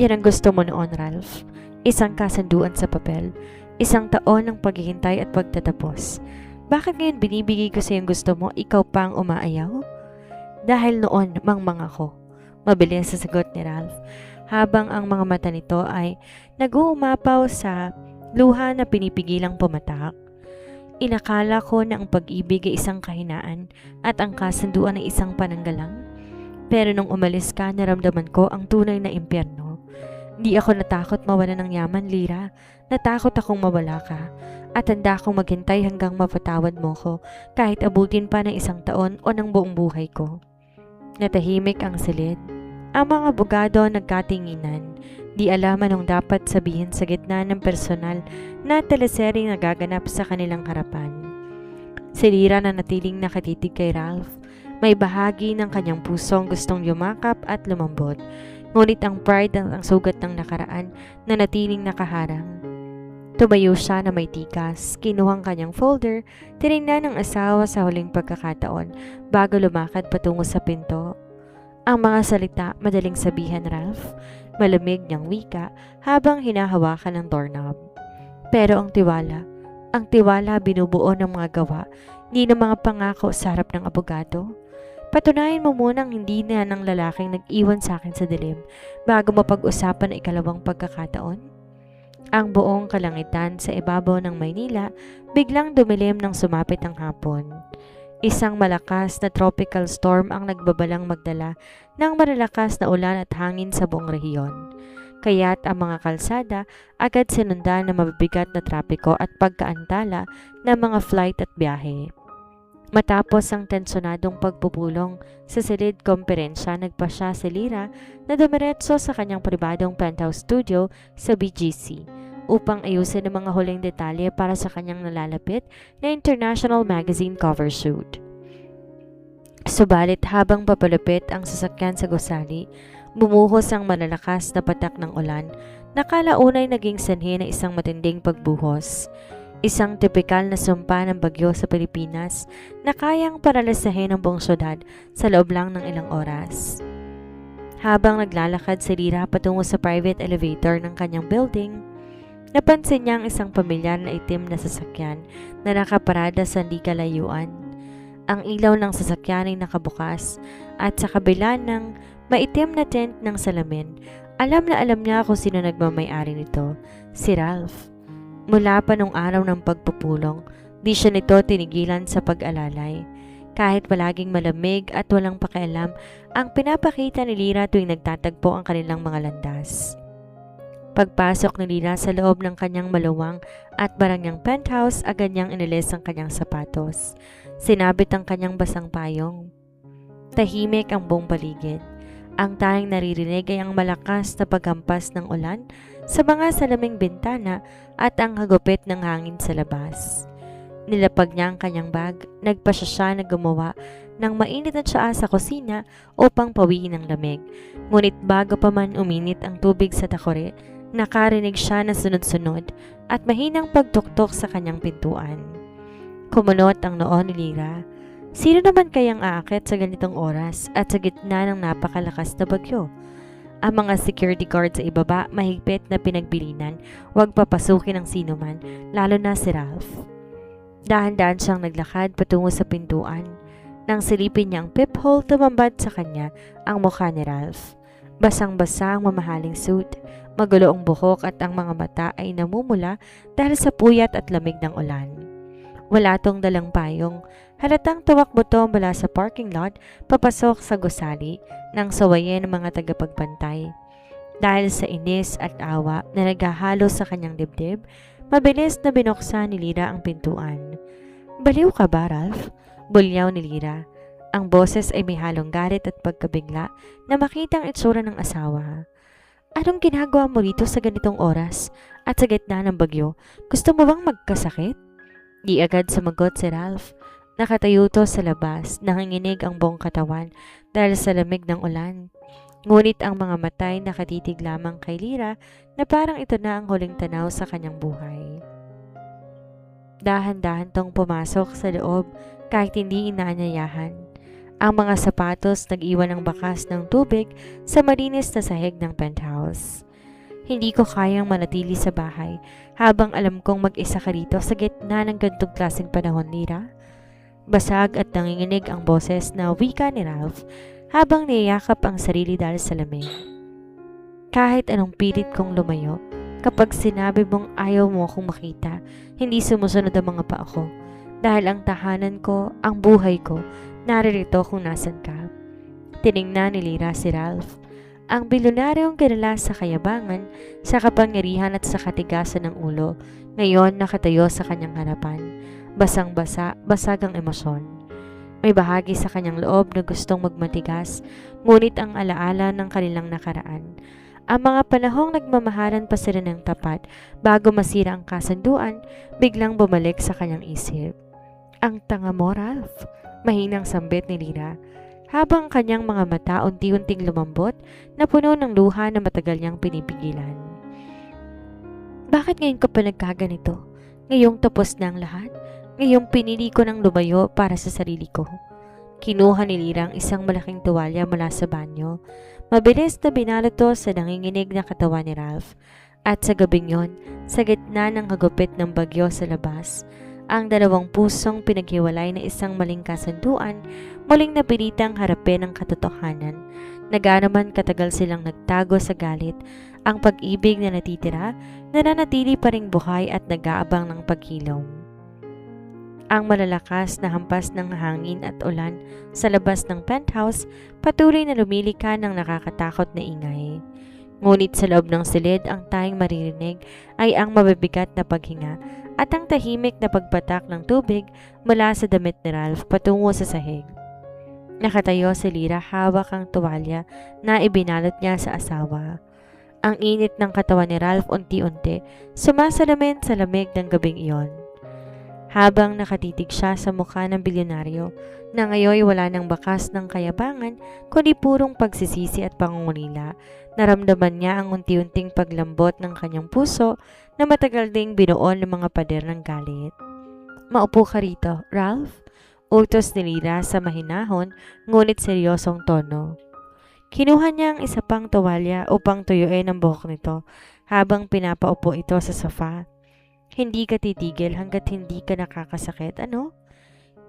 [SPEAKER 2] Yan ang gusto mo noon, Ralph. Isang kasunduan sa papel. Isang taon ng paghihintay at pagtatapos. Bakit ngayon binibigay ko sa iyong gusto mo, ikaw pa ang umaayaw? Dahil noon, mangmang ako. Mabilis sa sagot ni Ralph, habang ang mga mata nito ay nag-uumapaw sa luha na pinipigilang pumatak. Inakala ko na ang pag-ibig ay isang kahinaan at ang kasunduan ay isang pananggalang. Pero nung umalis ka, naramdaman ko ang tunay na impyerno. Di ako natakot mawala ng yaman, Lira. Natakot akong mawala ka. At handa akong maghintay hanggang mapatawad mo ko kahit abutin pa ng isang taon o ng buong buhay ko. Natahimik ang silid. Ang mga abogado nagkatinginan. Di alam anong dapat sabihin sa gitna ng personal na teleseryeng nagaganap sa kanilang harapan. Si Lira na natiling nakatitig kay Ralph. May bahagi ng kanyang pusong gustong yumakap at lumambot. Ngunit ang pride at ang sugat ng nakaraan na natiling nakaharang. Tumayo siya na may tikas, kinuhang kanyang folder, tinignan ng asawa sa huling pagkakataon bago lumakad patungo sa pinto. Ang mga salita madaling sabihan, Ralph, malamig niyang wika habang hinahawakan ng doorknob. Pero ang tiwala binubuo ng mga gawa, hindi ng mga pangako sa harap ng abogado. Patunayan mo munang hindi na ng lalaking nag-iwan sa akin sa dilim bago mapag-usapan ang ikalawang pagkakataon. Ang buong kalangitan sa ibabaw ng Maynila biglang dumilim nang sumapit ang hapon. Isang malakas na tropical storm ang nagbabalang magdala ng malalakas na ulan at hangin sa buong rehiyon. Kaya't ang mga kalsada agad sinundan ng mabibigat na trapiko at pagkaantala ng mga flight at biyahe. Matapos ang tensyonadong pagpupulong sa silid komperensya, nagpasya si Lira na dumiretso sa kanyang pribadong penthouse studio sa BGC upang ayusin ang mga huling detalye para sa kanyang nalalapit na international magazine cover shoot. Subalit habang papalapit ang sasakyan sa gusali, bumuhos ang malalakas na patak ng ulan na kalaunay naging sanhi na isang matinding pagbuhos. Isang tipikal na sumpa ng bagyo sa Pilipinas na kayang paralisahin ang buong syudad sa loob lang ng ilang oras. Habang naglalakad si Lira patungo sa private elevator ng kanyang building, napansin niya ang isang pamilyar na itim na sasakyan na nakaparada sa hindi kalayuan. Ang ilaw ng sasakyan ay nakabukas at sa kabila ng maitim na tent ng salamin, alam na alam niya kung sino nagmamay-ari nito, si Ralph. Mula pa nung araw ng pagpupulong, di siya nito tinigilan sa pag-alalay. Kahit palaging malamig at walang pakialam ang pinapakita ni Lira tuwing nagtatagpo ang kanilang mga landas. Pagpasok ni Lira sa loob ng kanyang maluwang at barangyang penthouse, agad niyang inilis ang kanyang sapatos. Sinabit ang kanyang basang payong. Tahimik ang buong paligid. Ang tanging naririnig ay ang malakas na paghampas ng ulan sa mga salaming bintana at ang hagupit ng hangin sa labas. Nilapag niya ang kanyang bag, nagpasya siya na gumawa ng mainit na tsaa sa kusina upang pawiin ang lamig. Ngunit bago pa man uminit ang tubig sa takore, nakarinig siya na sunod-sunod at mahinang pagtuktok sa kanyang pintuan. Kumunot ang noo ni Lira. Sino naman kayang aakyat sa ganitong oras at sa gitna ng napakalakas na bagyo? Ang mga security guard sa ibaba mahigpit na pinagbilinan, huwag papasukin ang sinuman, lalo na si Ralph. Dahan-dahan siyang naglakad patungo sa pintuan. Nang silipin niya ang peephole, tumambad sa kanya ang mukha ni Ralph. Basang-basa ang mamahaling suit, magulo ang buhok at ang mga mata ay namumula dahil sa puyat at lamig ng ulan. Wala tong dalang payong. Halatang tuwakbo to mula sa parking lot papasok sa gusali nang sawayin ng mga tagapagbantay. Dahil sa inis at awa na naghahalo sa kanyang dibdib, mabilis na binuksan ni Lira ang pintuan. "Baliw ka ba, Ralph?" Bulyaw ni Lira. Ang boses ay may halong galit at pagkabigla na makita ang itsura ng asawa. "Anong ginagawa mo rito sa ganitong oras at sa gitna ng bagyo? Gusto mo bang magkasakit?" Di agad sumagot si Ralph. Nakatayo to sa labas, nanginginig ang buong katawan dahil sa lamig ng ulan. Ngunit ang mga matay nakatitig lamang kay Lira na parang ito na ang huling tanaw sa kanyang buhay. Dahan-dahan tong pumasok sa loob kahit hindi inaanyayahan. Ang mga sapatos nag-iwan ng bakas ng tubig sa malinis na sahig ng penthouse. "Hindi ko kayang manatili sa bahay habang alam kong mag-isa ka rito sa gitna ng ganitong klaseng panahon, Lira." Basag at nanginginig ang boses na wika ni Ralph habang niyayakap ang sarili dahil sa lamig. "Kahit anong pilit kong lumayo, kapag sinabi mong ayaw mo akong makita, hindi sumusunod ang mga paa ko. Dahil ang tahanan ko, ang buhay ko, naririto kung nasan ka." Tiningnan ni Lira si Ralph. Ang bilyonaryong kilala sa kayabangan, sa kapangyarihan at sa katigasan ng ulo, ngayon nakatayo sa kanyang harapan. Basang-basa, basag ang emosyon. May bahagi sa kanyang loob na gustong magmatigas, ngunit ang alaala ng kanilang nakaraan. Ang mga panahong nagmamahalan pa sila ng tapat bago masira ang kasunduan, biglang bumalik sa kanyang isip. "Ang tanga mo, Ralph," mahinang sambit ni Lira, habang kanyang mga mata unti-unting lumambot na puno ng luha na matagal niyang pinipigilan. "Bakit ngayon ka pa nagkaganito? Ngayong tapos na ang lahat? Ngayong pinili ko ng lumayo para sa sarili ko." Kinuha ni Lira ang isang malaking tuwalya mula sa banyo. Mabilis na binalot to sa nanginginig na katawan ni Ralph. At sa gabing yon, sa gitna ng hagupit ng bagyo sa labas, ang dalawang pusong pinaghiwalay na isang maling kasunduan, muling napilitang harapin ang katotohanan. Naganaman katagal silang nagtago sa galit, ang pag-ibig na natitira, nananatili pa ring buhay at nag-aabang ng paghilom. Ang malalakas na hampas ng hangin at ulan sa labas ng penthouse patuloy na lumilika ng nakakatakot na ingay. Ngunit sa loob ng silid, ang tanging maririnig ay ang mabibigat na paghinga at ang tahimik na pagpatak ng tubig mula sa damit ni Ralph patungo sa sahig. Nakatayo si Lira, hawak ang tuwalya na ibinalot niya sa asawa. Ang init ng katawan ni Ralph unti-unti sumasalamin sa lamig ng gabing iyon. Habang nakatitig siya sa mukha ng bilyonaryo, na ngayon wala nang bakas ng kayabangan kundi purong pagsisisi at pangungulila. Naramdaman niya ang unti-unting paglambot ng kanyang puso na matagal ding binuon ng mga pader ng galit. "Maupo ka rito, Ralph," utos ni Lyra sa mahinahon ngunit seryosong tono. Kinuha niya ang isa pang tuwalya upang tuyuin ang buhok nito habang pinapaupo ito sa sofa. "Hindi ka titigil hanggat hindi ka nakakasakit, ano?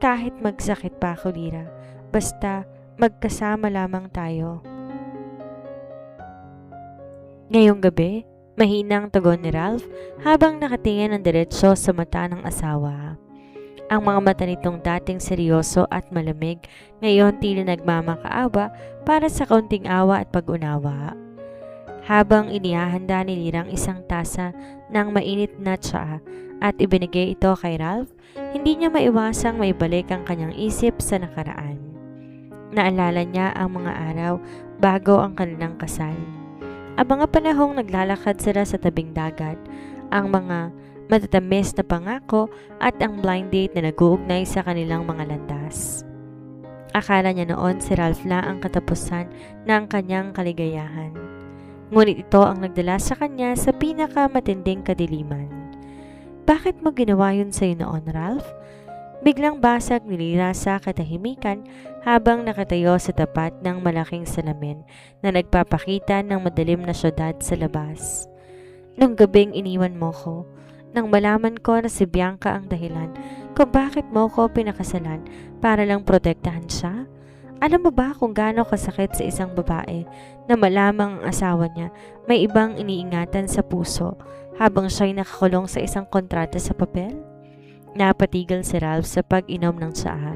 [SPEAKER 2] Kahit magsakit pa ako, Lyra. Basta magkasama lamang tayo." Ngayong gabi, mahinang tugon ni Ralph habang nakatingin ng diretso sa mata ng asawa. Ang mga mata nitong dating seryoso at malamig ngayon tila nagmamakaawa para sa kaunting awa at pag-unawa. Habang inihahanda ni Lyra ang isang tasa ng mainit na tsaa at ibinigay ito kay Ralph, hindi niya maiwasang maibalik ang kanyang isip sa nakaraan. Naalala niya ang mga araw bago ang kanilang kasal. Ang mga panahong naglalakad sila sa tabing dagat, ang mga matatamis na pangako at ang blind date na nag-uugnay sa kanilang mga landas. Akala niya noon si Ralph na ang katapusan ng kanyang kaligayahan. Ngunit ito ang nagdala sa kanya sa pinakamatinding kadiliman. "Bakit mo ginawa yun sa'yo noon, Ralph?" Biglang basag ni Lyra sa katahimikan habang nakatayo sa tapat ng malaking salamin na nagpapakita ng madilim na syudad sa labas. "Nung gabing iniwan mo ko, nang malaman ko na si Bianca ang dahilan kung bakit mo ko pinakasalan para lang protektahan siya. Alam mo ba kung gaano kasakit sa isang babae na malamang ang asawa niya may ibang iniingatan sa puso habang siya'y nakakulong sa isang kontrata sa papel?" Napatigil si Ralph sa pag-inom ng tsaa.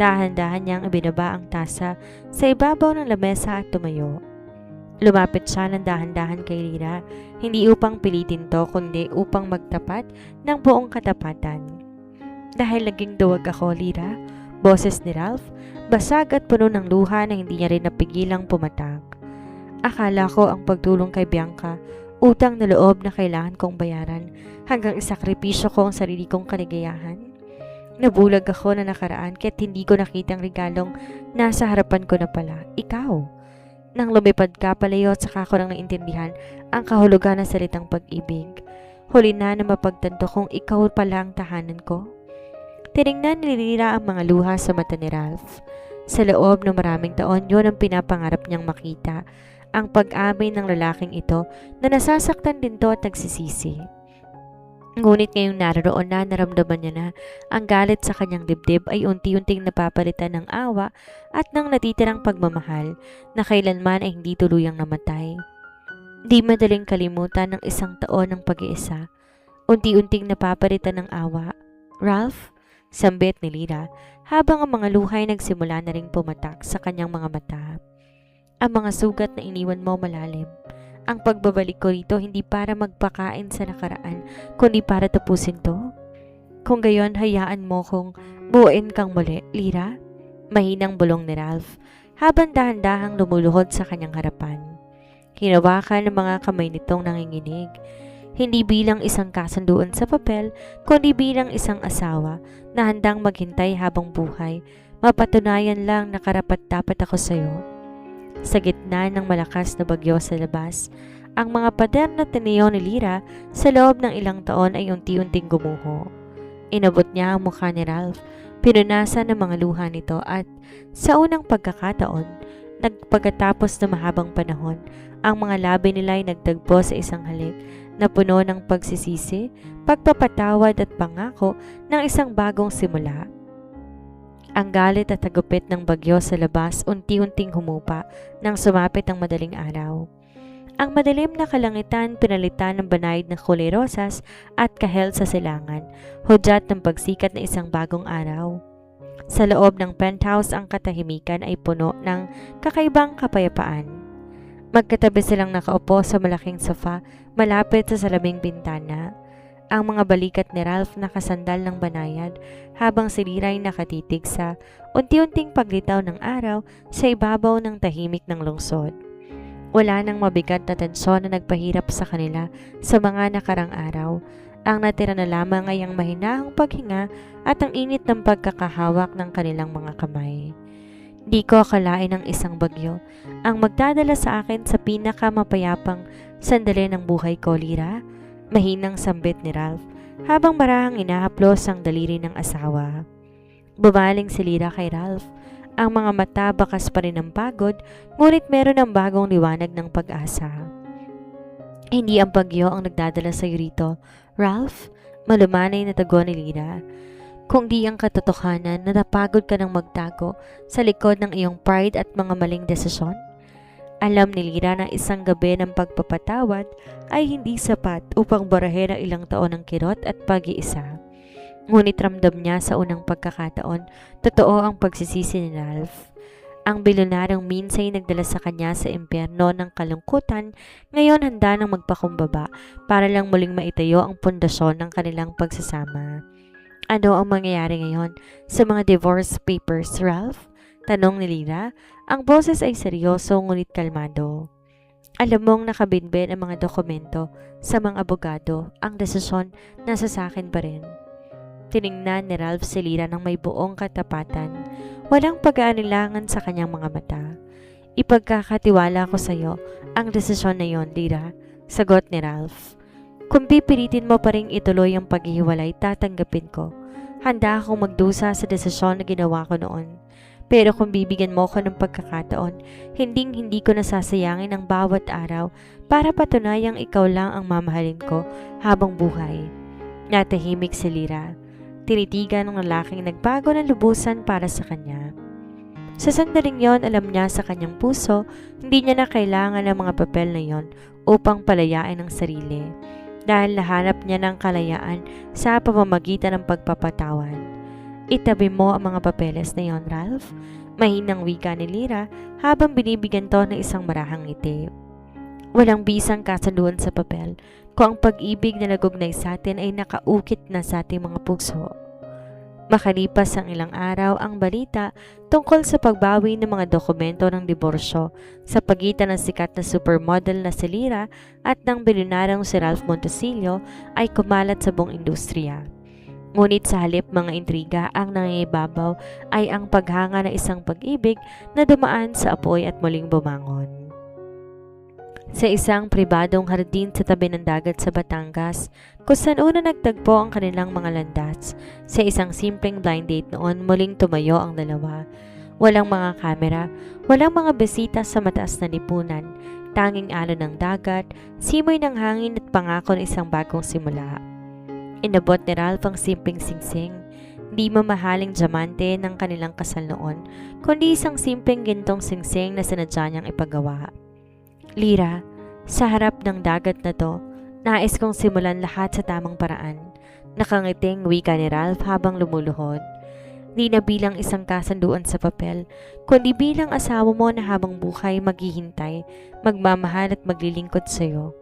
[SPEAKER 2] Dahan-dahan niyang ibinaba ang tasa sa ibabaw ng lamesa at tumayo. Lumapit siya ng dahan-dahan kay Lyra, hindi upang pilitin to kundi upang magtapat ng buong katapatan. "Dahil naging duwag ako, Lyra," boses ni Ralph, basag at puno ng luha na hindi niya rin napigilang pumatak. "Akala ko ang pagtulong kay Bianca, utang na loob na kailangan kong bayaran hanggang isakripisyo ko ang sarili kong kaligayahan. Nabulag ako na nakaraan kaya't hindi ko nakitang regalong nasa harapan ko na pala, ikaw. Nang lumipad ka palayo at saka ko nang naintindihan ang kahulugan ng salitang pag-ibig. Huli na mapagtanto kong ikaw pala ang tahanan ko." Tiningnan ni Lyra ang mga luha sa mata ni Ralph. Sa loob ng maraming taon, yun ang pinapangarap niyang makita, ang pag-amin ng lalaking ito na nasasaktan din to at nagsisisi. Ngunit ngayong naroon na, naramdaman niya na ang galit sa kanyang dibdib ay unti-unting napapalitan ng awa at ng natitirang pagmamahal na kailanman ay hindi tuluyang namatay. Di madaling kalimutan ng isang taon ng pag-iisa. Unti-unting napapalitan ng awa. "Ralph," sambit ni Lyra habang ang mga luhay nagsimula na ring pumatak sa kanyang mga mata. "Ang mga sugat na iniwan mo malalim. Ang pagbabalik ko rito hindi para magpakain sa nakaraan, kundi para tapusin to. Kung gayon, hayaan mo kong buuin kang muli, Lyra," mahinang bulong ni Ralph, habang dahan-dahang lumuluhod sa kanyang harapan. Hinawakan ng mga kamay nitong nanginginig, hindi bilang isang kasunduan sa papel, kundi bilang isang asawa na handang maghintay habang buhay. "Mapatunayan lang na karapat-dapat ako sa'yo." Sa gitna ng malakas na bagyo sa labas, ang mga pader na tiniyo ni Lyra sa loob ng ilang taon ay unti-unting gumuho. Inabot niya ang mukha ni Ralph, pinunasan ng mga luha nito at sa unang pagkakataon, pagkatapos na mahabang panahon, ang mga labi nila ay nagtagpo sa isang halik na puno ng pagsisisi, pagpapatawad at pangako ng isang bagong simula. Ang galit at tagupit ng bagyo sa labas unti-unting humupa nang sumapit ang madaling araw. Ang madilim na kalangitan pinalitan ng banayad na kulay rosas at kahel sa silangan, hudyat ng pagsikat na isang bagong araw. Sa loob ng penthouse, ang katahimikan ay puno ng kakaibang kapayapaan. Magkatabi silang nakaupo sa malaking sofa malapit sa salaming bintana. Ang mga balikat ni Ralph nakasandal ng banayad habang si Lyra ay nakatitig sa unti-unting paglitaw ng araw sa ibabaw ng tahimik ng lungsod. Wala nang mabigat na tensyon na nagpahirap sa kanila sa mga nakarang araw Ang natira na lamang ay ang mahinahong paghinga at ang init ng pagkakahawak ng kanilang mga kamay. Di ko akalain ng isang bagyo ang magdadala sa akin sa pinakamapayapang sandali ng buhay ko, Lira. Mahinang sambit ni Ralph habang marahang inahaplos ang daliri ng asawa. Bumaling si Lira kay Ralph. Ang mga mata bakas pa rin ng pagod, ngunit meron ng bagong liwanag ng pag-asa. Hindi ang bagyo ang nagdadala sa iyo rito, Ralph, malumanay na tago ni Lira. Kung di ang katotohanan na napagod ka ng magtago sa likod ng iyong pride at mga maling desisyon. Alam ni Lira na isang gabi ng pagpapatawad ay hindi sapat upang barahin ang ilang taon ng kirot at pag-iisa. Ngunit ramdam niya sa unang pagkakataon, totoo ang pagsisisi ni Ralph. Ang bilyonaryong minsay nagdala sa kanya sa impyerno ng kalungkutan, ngayon handa nang magpakumbaba para lang muling maitayo ang pundasyon ng kanilang pagsasama. Ano ang mangyayari ngayon sa mga divorce papers, Ralph? Tanong ni Lira. Ang boses ay seryoso ngunit kalmado. Alam mong nakabinbin ang mga dokumento sa mga abogado, ang desisyon nasa sa akin pa rin. Tiningnan ni Ralph si Lira ng may buong katapatan. Walang pag-aanilangan sa kanyang mga mata. Ipagkakatiwala ko sa iyo ang desisyon na yon, Lira, sagot ni Ralph. Kung pipilitin mo pa rin ituloy ang paghihiwalay, tatanggapin ko. Handa akong magdusa sa desisyon na ginawa ko noon. Pero kung bibigyan mo ko ng pagkakataon, hindi ko nasasayangin ang bawat araw para patunayang ikaw lang ang mamahalin ko habang buhay. Natahimik si Lira. Tinitigan ng lalaking nagbago ng lubusan para sa kanya. Sa sandaling yon, alam niya sa kanyang puso, hindi niya na kailangan ng mga papel na yon upang palayain ang sarili. Dahil nahanap niya ng kalayaan sa pamamagitan ng pagpapatawad. Itabi mo ang mga papeles na yon, Ralph. Mahinang wika ni Lira habang binibigyan to ng isang marahang ngiti. Walang bisang kasunduan sa papel kung ang pag-ibig na nagugnay sa atin ay nakaukit na sa ating mga puso. Makalipas ang ilang araw, ang balita tungkol sa pagbawi ng mga dokumento ng diborsyo sa pagitan ng sikat na supermodel na si Lira at ng bilyonaryong si Ralph Montesillo ay kumalat sa buong industriya. Ngunit sa halip mga intriga, ang nangingibabaw ay ang paghanga ng isang pag-ibig na dumaan sa apoy at muling bumangon. Sa isang pribadong hardin sa tabi ng dagat sa Batangas, kung saan una nagtagpo ang kanilang mga landas, sa isang simpleng blind date noon muling tumayo ang dalawa. Walang mga kamera, walang mga bisita sa mataas na lipunan, tanging alon ng dagat, simoy ng hangin at pangako ng isang bagong simula. Inabot ni Ralph ang simpleng singsing, di mamahaling diamante ng kanilang kasal noon, kundi isang simpleng gintong singsing na sinadya niyang ipagawa. Lira, sa harap ng dagat na to, nais kong simulan lahat sa tamang paraan. Nakangiting wika ni Ralph habang lumuluhod. Di na bilang isang kasunduan sa papel, kundi bilang asawa mo na habang buhay maghihintay, magmamahal at maglilingkod sa iyo.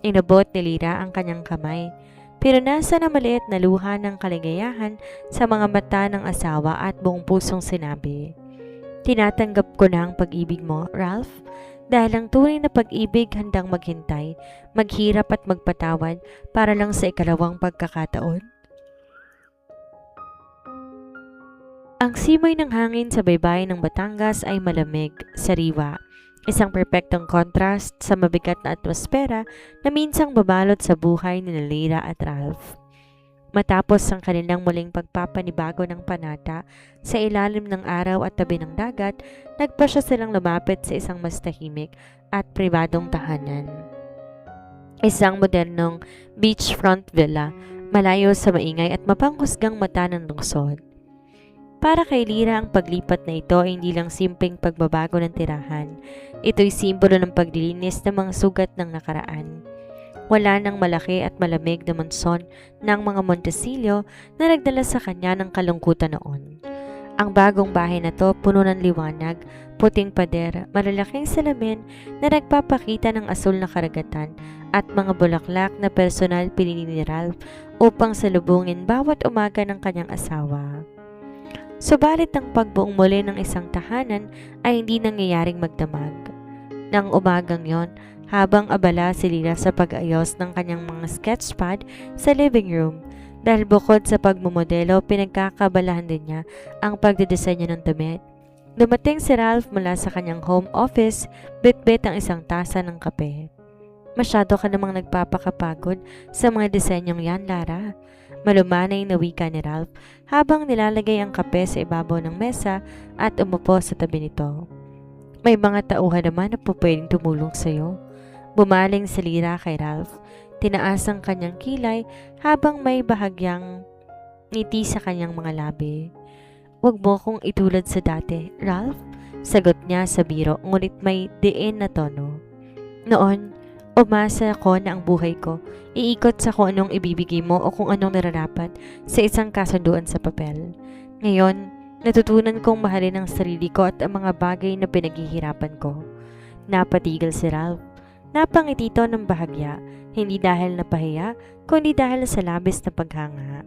[SPEAKER 2] Inabot ni Lira ang kanyang kamay, pero nasa na maliit na luha ng kaligayahan sa mga mata ng asawa at buong pusong sinabi, "Tinatanggap ko na ang pag-ibig mo, Ralph. Dahil ang tunay na pag-ibig handang maghintay, maghirap at magpatawad para lang sa ikalawang pagkakataon." Ang simoy ng hangin sa baybayin ng Batangas ay malamig, sariwa. Isang perpektong contrast sa mabigat na atmosfera na minsang babalot sa buhay ni Lira at Ralph. Matapos ang kanilang muling pagpapanibago ng panata sa ilalim ng araw at tabi ng dagat, nagpasya silang lumapit sa isang mas tahimik at pribadong tahanan. Isang modernong beachfront villa, malayo sa maingay at mapanghusgang mata ng lungsod. Para kay Lira, ang paglipat na ito ay hindi lang simpleng pagbabago ng tirahan. Ito'y simbolo ng paglilinis ng mga sugat ng nakaraan. Wala nang malaki at malamig na monson ng mga Montesillo na nagdala sa kanya ng kalungkutan noon. Ang bagong bahay na to puno ng liwanag, puting pader, malalaking salamin na nagpapakita ng asul na karagatan at mga bulaklak na personal pinili ni Ralph upang salubungin bawat umaga ng kanyang asawa. Subalit ang pagbuong muli ng isang tahanan ay hindi nangyayaring magdamag. Nang umagang yon, habang abala si Lira sa pag-ayos ng kanyang mga sketchpad sa living room. Dahil bukod sa pagmumodelo, pinagkakabalahan din niya ang pagdidisenyo ng damit. Dumating si Ralph mula sa kanyang home office, bit-bit ang isang tasa ng kape. Masyado ka namang nagpapakapagod sa mga disenyong yan, Lara. Malumanay na wika ni Ralph habang nilalagay ang kape sa ibabaw ng mesa at umupo sa tabi nito. May mga tauhan naman na pwedeng tumulong sa'yo. Bumaling si Lira kay Ralph. Tinaas ang kanyang kilay habang may bahagyang ngiti sa kanyang mga labi. Huwag mo kong itulad sa dati, Ralph. Sagot niya sa biro ngunit may diin na tono. Noon, umasa ko na ang buhay ko iikot sa kung anong ibibigay mo o kung anong nararapat sa isang kasunduan sa papel. Ngayon, natutunan kong mahalin ang sarili ko at ang mga bagay na pinaghihirapan ko. Napatigil si Ralph. Napangiti ito ng bahagya, hindi dahil napahiya, kundi dahil sa labis na paghanga.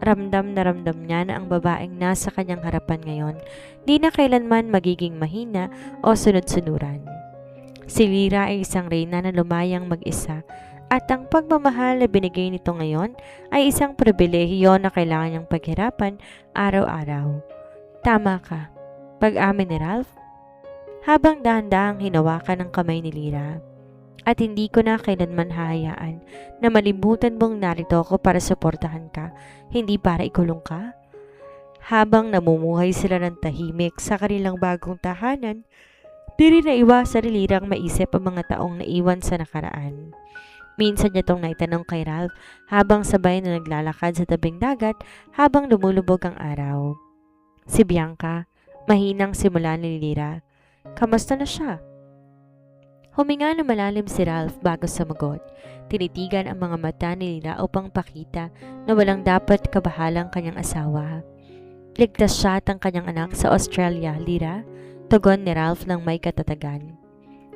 [SPEAKER 2] Ramdam na ramdam niya na ang babaeng nasa kanyang harapan ngayon di na kailanman magiging mahina o sunod-sunuran. Si Lira ay isang reyna na lumayang mag-isa at ang pagmamahal na binigay nito ngayon ay isang pribilehiyo na kailangan niyang paghirapan araw-araw. Tama ka, pag-amin ni Ralph. Habang dahan-dahang hinawakan ng kamay ni Lira. At hindi ko na kailanman hahayaan na malimutan mong narito ako para suportahan ka, hindi para ikulong ka. Habang namumuhay sila ng tahimik sa kanilang bagong tahanan, di rin naiwasan ni Lirang maisip ang mga taong naiwan sa nakaraan. Minsan niya itong naitanong kay Ralph habang sabay na naglalakad sa tabing dagat habang lumulubog ang araw. Si Bianca, mahinang simula ni Lira. Kamusta na siya? Huminga na malalim si Ralph bago sumagot. Tinitigan ang mga mata ni Lira upang pakita na walang dapat kabahalang kanyang asawa. Ligtas siya at ang kanyang anak sa Australia, Lira. Tugon ni Ralph ng may katatagan.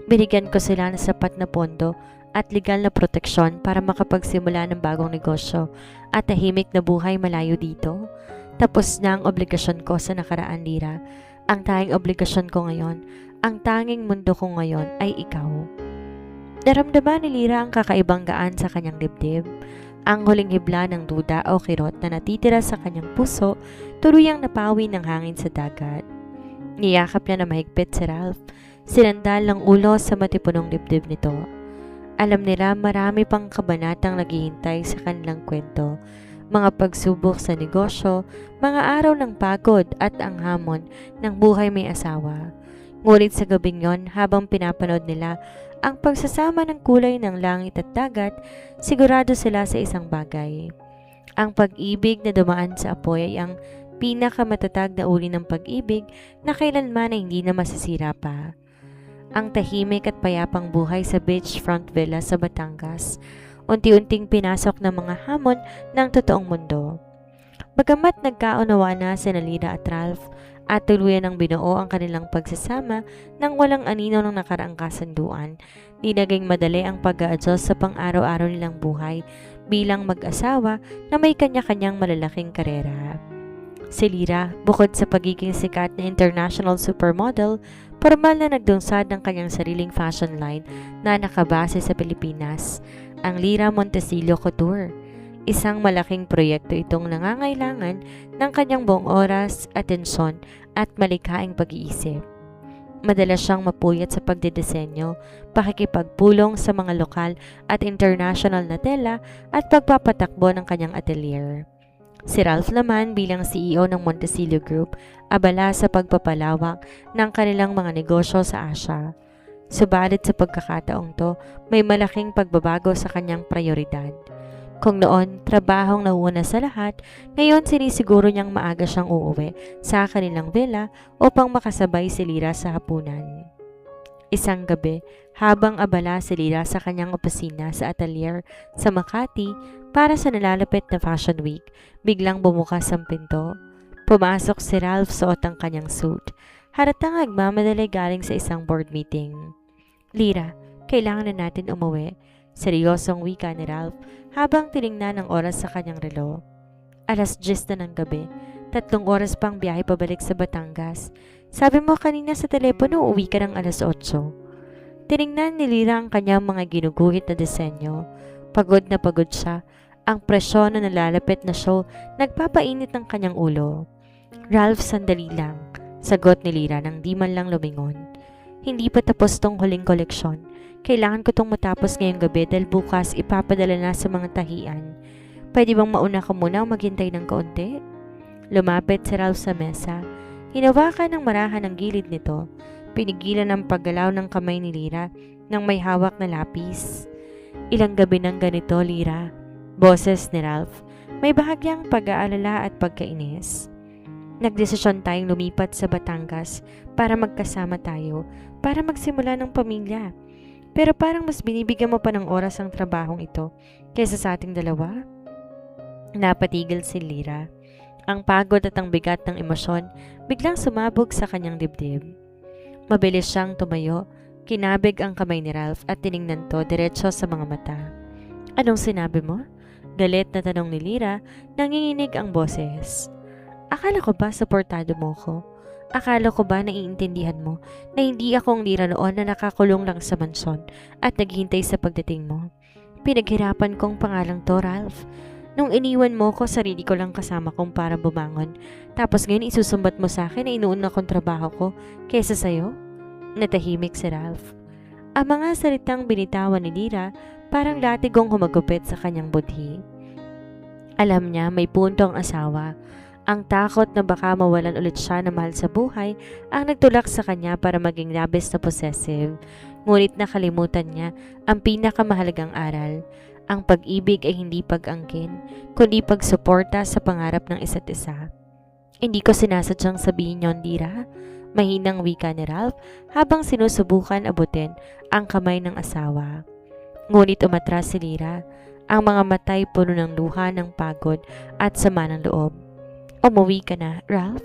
[SPEAKER 2] Binigyan ko sila ng sapat na pondo at legal na proteksyon para makapagsimula ng bagong negosyo at tahimik na buhay malayo dito. Tapos na ang obligasyon ko sa nakaraan, Lira. Ang tanging obligasyon ko ngayon, ang tanging mundo ko ngayon ay ikaw. Naramdaman ni Lira ang kakaibang gaan sa kanyang dibdib. Ang huling hibla ng duda o kirot na natitira sa kanyang puso, tuluyang napawi ng hangin sa dagat. Niyakap niya na mahigpit si Ralph. Sinandal ng ulo sa matipunong dibdib nito. Alam nila marami pang kabanatang naghihintay sa kanilang kwento. Mga pagsubok sa negosyo, mga araw ng pagod at ang hamon ng buhay may asawa. Ngunit sa gabing yon, habang pinapanood nila ang pagsasama ng kulay ng langit at dagat, sigurado sila sa isang bagay. Ang pag-ibig na dumaan sa apoy ay ang pinakamatatag na uri ng pag-ibig na kailanman ay hindi na masisira pa. Ang tahimik at payapang buhay sa beachfront villa sa Batangas, unti-unting pinasok ng mga hamon ng totoong mundo. Bagamat nagkaunawa na si Lira at Ralph at tuluyan ng binuo ang kanilang pagsasama nang walang anino ng nakaraang kasunduan, di naging madali ang pag-a-adjust sa pang-araw-araw nilang buhay bilang mag-asawa na may kanya-kanyang malalaking karera. Si Lira, bukod sa pagiging sikat na international supermodel, formal na nagdunsad ng kanyang sariling fashion line na nakabase sa Pilipinas, ang Lira Montesillo Couture. Isang malaking proyekto itong nangangailangan ng kanyang buong oras, atensyon at malikhaing pag-iisip. Madalas siyang mapuyat sa pagdidisenyo, pakikipagpulong sa mga lokal at international na tela at pagpapatakbo ng kanyang atelier. Si Ralph naman bilang CEO ng Montesillo Group, abala sa pagpapalawak ng kanilang mga negosyo sa Asia. Subalit sa pagkakataong to, may malaking pagbabago sa kanyang prioridad. Kung noon, trabahong nauna sa lahat, ngayon sinisiguro niyang maaga siyang uuwi sa kanilang villa upang makasabay si Lira sa hapunan. Isang gabi, habang abala si Lira sa kanyang opisina sa atelier sa Makati para sa nalalapit na Fashion Week, biglang bumukas ang pinto. Pumasok si Ralph suot ang kanyang suit. Haratang nagmamadali galing sa isang board meeting. Lira, kailangan na natin umuwi. Seryosong wika ni Ralph habang tiningnan ang oras sa kanyang relo. 10:00 na ng gabi, 3 oras pang biyahe pabalik sa Batangas. Sabi mo kanina sa telepono uuwi ka ng 8:00. Tiningnan ni Lyra ang kanyang mga ginuguhit na disenyo. Pagod na pagod siya. Ang presyon na nalalapit na show nagpapainit ng kanyang ulo. Ralph, sandali lang, sagot ni Lyra nang di man lang lumingon. Hindi pa tapos tong huling koleksyon. Kailangan ko tong matapos ngayong gabi dahil bukas ipapadala na sa mga tahian. Pwede bang mauna ka muna o maghintay ng kaunti? Lumapit si Ralph sa mesa. Hinawakan ng marahan ang gilid nito. Pinigilan ang paggalaw ng kamay ni Lyra nang may hawak na lapis. Ilang gabi nang ganito, Lyra. Boses ni Ralph. May bahagyang pag-aalala at pagkainis. Nagdesisyon tayong lumipat sa Batangas para magkasama tayo, para magsimula ng pamilya. Pero parang mas binibigyan mo pa ng oras ang trabahong ito kaysa sa ating dalawa. Napatigil si Lyra. Ang pagod at ang bigat ng emosyon biglang sumabog sa kanyang dibdib. Mabilis siyang tumayo, kinabig ang kamay ni Ralph at tiningnan to diretso sa mga mata. Anong sinabi mo? Galit na tanong ni Lyra, nanginginig ang boses. Akala ko ba suportado mo ko? Akala ko ba naiintindihan mo na hindi ako ang Lyra noon na nakakulong lang sa mansyon at naghintay sa pagdating mo? Pinaghirapan kong pangalang to, Ralph. Nung iniwan mo ko, sarili ko lang kasama kong para bumangon. Tapos ngayon isusumbat mo sa akin na inuuna kong trabaho ko kaysa sa'yo? Natahimik si Ralph. Ang mga salitang binitawan ni Lyra parang latigong humagupit sa kanyang budhi. Alam niya may punto ang asawa. Ang takot na baka mawalan ulit siya na mahal sa buhay ang nagtulak sa kanya para maging labis na possessive. Ngunit nakalimutan niya ang pinakamahalagang aral. Ang pag-ibig ay hindi pag-angkin, kundi pagsuporta sa pangarap ng isa't isa. Hindi ko sinasadyang sabihin yon, Lyra. Mahinang wika ni Ralph habang sinusubukan abutin ang kamay ng asawa. Ngunit umatras si Lyra, ang mga matay puno ng luha ng pagod at sama ng loob. Umuwi ka na, Ralph.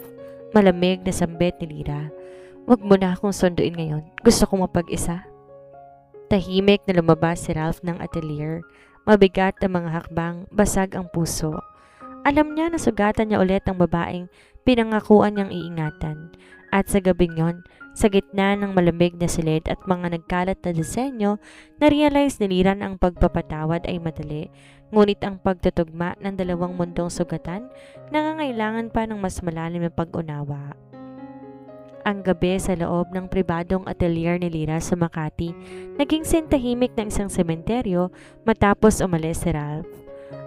[SPEAKER 2] Malamig na sambit ni Lyra. Huwag mo na akong sunduin ngayon. Gusto kong mapag-isa. Tahimik na lumabas si Ralph ng atelier. Mabigat ang mga hakbang, basag ang puso. Alam niya na sugatan niya ulit ang babaeng pinangakuan niyang iingatan. At sa gabing yon, sa gitna ng malamig na silid at mga nagkalat na disenyo, na-realize ni Lyra na ang pagpapatawad ay madali. Ngunit ang pagtutugma ng dalawang mundong sugatan, nangangailangan pa ng mas malalim na pag-unawa. Ang gabi sa loob ng pribadong atelier ni Lyra sa Makati, naging sintahimik ng isang sementeryo matapos umalis si Ralph.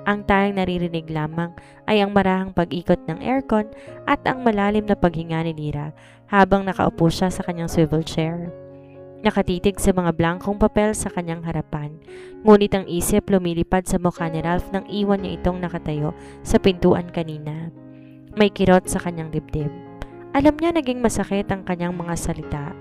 [SPEAKER 2] Ang tayong naririnig lamang ay ang marahang pag-ikot ng aircon at ang malalim na paghinga ni Lyra habang nakaupo siya sa kanyang swivel chair. Nakatitig sa mga blankong papel sa kanyang harapan, ngunit ang isip lumilipad sa mukha ni Ralph nang iwan niya itong nakatayo sa pintuan kanina. May kirot sa kanyang dibdib. Alam niya naging masakit ang kanyang mga salita.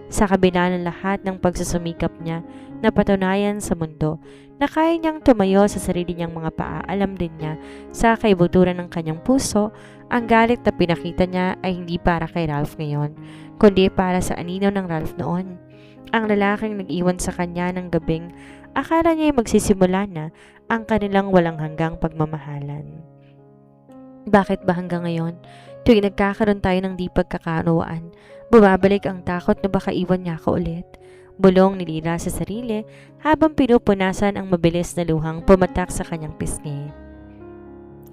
[SPEAKER 2] Sa kabila ng lahat ng pagsusumikap niya na patunayan sa mundo na kaya niyang tumayo sa sarili niyang mga paa, alam din niya sa kaibuturan ng kanyang puso, ang galit na pinakita niya ay hindi para kay Ralph ngayon, kundi para sa anino ng Ralph noon. Ang lalaking nag-iwan sa kanya ng gabing akala niya ay magsisimula na ang kanilang walang hanggang pagmamahalan. Bakit ba hanggang ngayon, tuwing nagkakaroon tayo ng di pagkakaunawaan, bumabalik ang takot na baka iwan niya ako ulit? Bulong ni Lyra sa sarili habang pinupunasan ang mabilis na luhang pumatak sa kanyang pisngi.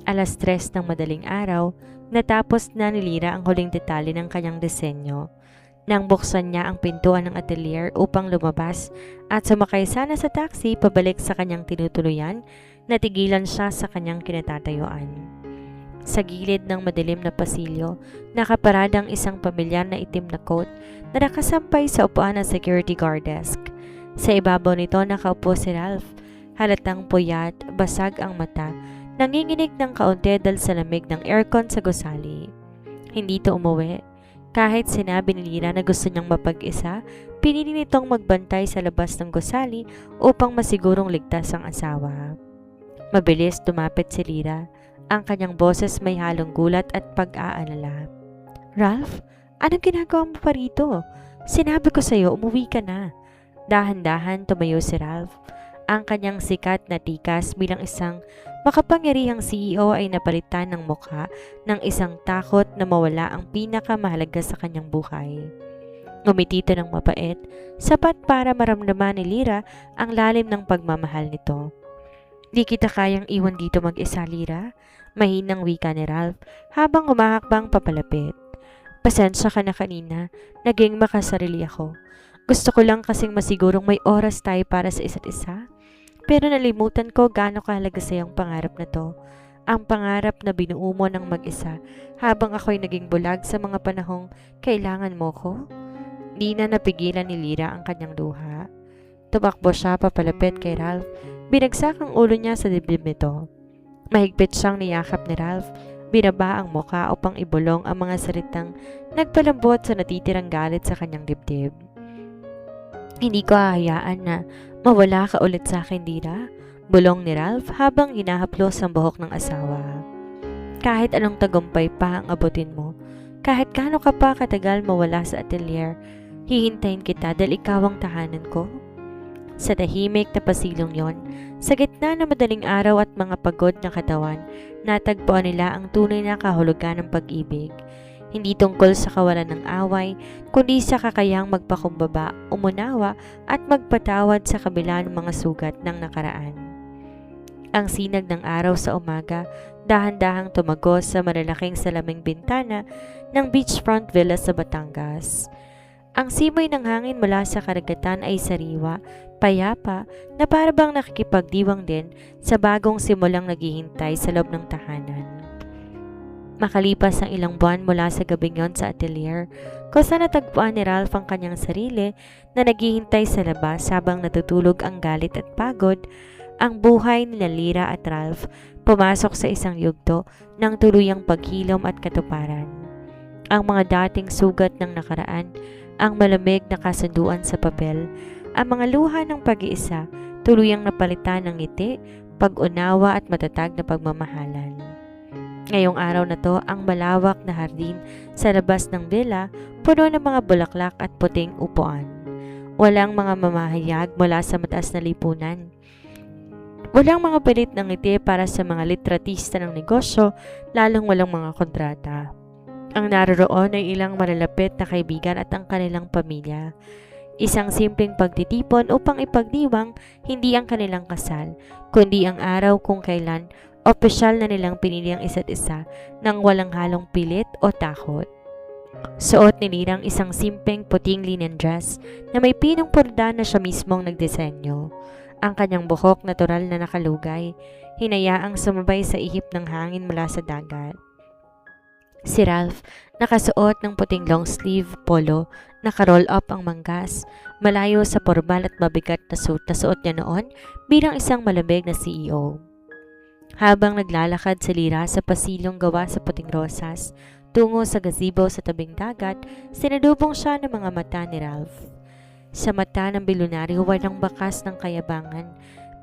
[SPEAKER 2] 3:00 ng madaling araw, natapos na ni Lyra ang huling detalye ng kanyang disenyo. Nang buksan niya ang pintuan ng atelier upang lumabas at sumakay sana sa taxi pabalik sa kanyang tinutuluyan, natigilan siya sa kanyang kinatatayuan. Sa gilid ng madilim na pasilyo, nakaparada ang isang pamilyar na itim na coat na nakasampay sa upuan ng security guard desk. Sa ibabaw nito nakaupo si Ralph. Halatang puyat, basag ang mata, nanginginig ng kaunti dahil sa lamig ng aircon sa gusali. Hindi to umuwi. Kahit sinabi ni Lyra na gusto niyang mapag-isa, pinili nitong magbantay sa labas ng gusali upang masigurong ligtas ang asawa. Mabilis tumapit si Lyra. Ang kanyang boses may halong gulat at pag-aalala. Ralph, anong ginagawa mo pa rito? Sinabi ko sa'yo, umuwi ka na. Dahan-dahan tumayo si Ralph. Ang kanyang sikat na tikas bilang isang makapangyarihang CEO ay napalitan ng mukha ng isang takot na mawala ang pinakamahalaga sa kanyang buhay. Ngumiti ito ng mapait, sapat para maramdaman ni Lyra ang lalim ng pagmamahal nito. Di kita kayang iwan dito mag-isa, Lyra, mahinang wika ni Ralph habang humahakbang papalapit. Pasensya ka na kanina, naging makasarili ako. Gusto ko lang kasing masigurong may oras tayo para sa isa't isa. Pero nalimutan ko gaano kahalaga sa iyong pangarap na to. Ang pangarap na binuo mo ng mag-isa habang ako'y naging bulag sa mga panahong kailangan mo ko. Di na napigilan ni Lyra ang kanyang luha. Tumakbo siya papalapit kay Ralph. Binagsak ang ulo niya sa dibdib nito. Mahigpit siyang niyakap ni Ralph. Binaba ang muka upang ibulong ang mga salitang nagpalambot sa natitirang galit sa kanyang dibdib. Hindi ko hahayaan na mawala ka ulit sa akin, Lyra, bulong ni Ralph habang hinahaplos ang buhok ng asawa. Kahit anong tagumpay pa ang abutin mo, kahit gaano ka pa katagal mawala sa atelier, hihintayin kita dahil ikaw ang tahanan ko. Sa tahimik na pasilong yon, sa gitna ng madaling araw at mga pagod na katawan, natagpuan nila ang tunay na kahulugan ng pag-ibig. Hindi tungkol sa kawalan ng away, kundi sa kakayahang magpakumbaba, umunawa at magpatawad sa kabila ng mga sugat ng nakaraan. Ang sinag ng araw sa umaga, dahan-dahang tumagos sa malalaking salaming bintana ng beachfront villa sa Batangas. Ang simoy ng hangin mula sa karagatan ay sariwa, payapa na parabang nakikipagdiwang din sa bagong simulang naghihintay sa loob ng tahanan. Makalipas ang ilang buwan mula sa gabing yon sa atelier, kung saan natagpuan ni Ralph ang kanyang sarili na naghihintay sa labas habang natutulog ang galit at pagod, ang buhay ni Lyra at Ralph pumasok sa isang yugto ng tuluyang paghilom at katuparan. Ang mga dating sugat ng nakaraan, ang malamig na kasunduan sa papel, ang mga luha ng pag-iisa, tuluyang napalitan ng ngiti, pag-unawa at matatag na pagmamahalan. Ngayong araw na to, ang malawak na hardin sa labas ng villa, puno ng mga bulaklak at puting upuan. Walang mga mamahayag mula sa mataas na lipunan. Walang mga pilit ng ngiti para sa mga litratista ng negosyo, lalong walang mga kontrata. Ang naroroon ay ilang malalapit na kaibigan at ang kanilang pamilya. Isang simpleng pagtitipon upang ipagdiwang hindi ang kanilang kasal, kundi ang araw kung kailan opisyal na nilang pinili ang isa't isa nang walang halong pilit o takot. Suot ni Lyra ang isang simpleng puting linen dress na may pinong purda na siya mismong nagdisenyo. Ang kanyang buhok natural na nakalugay, hinayaang sumabay sa ihip ng hangin mula sa dagat. Si Ralph, nakasuot ng puting long sleeve polo, naka-roll up ang manggas, malayo sa formal at mabigat na suit na suot niya noon bilang isang malamig na CEO. Habang naglalakad si Lyra sa pasilong gawa sa puting rosas, tungo sa gazebo sa tabing dagat, sinalubong siya ng mga mata ni Ralph. Sa mata ng bilyonaryo walang bakas ng kayabangan,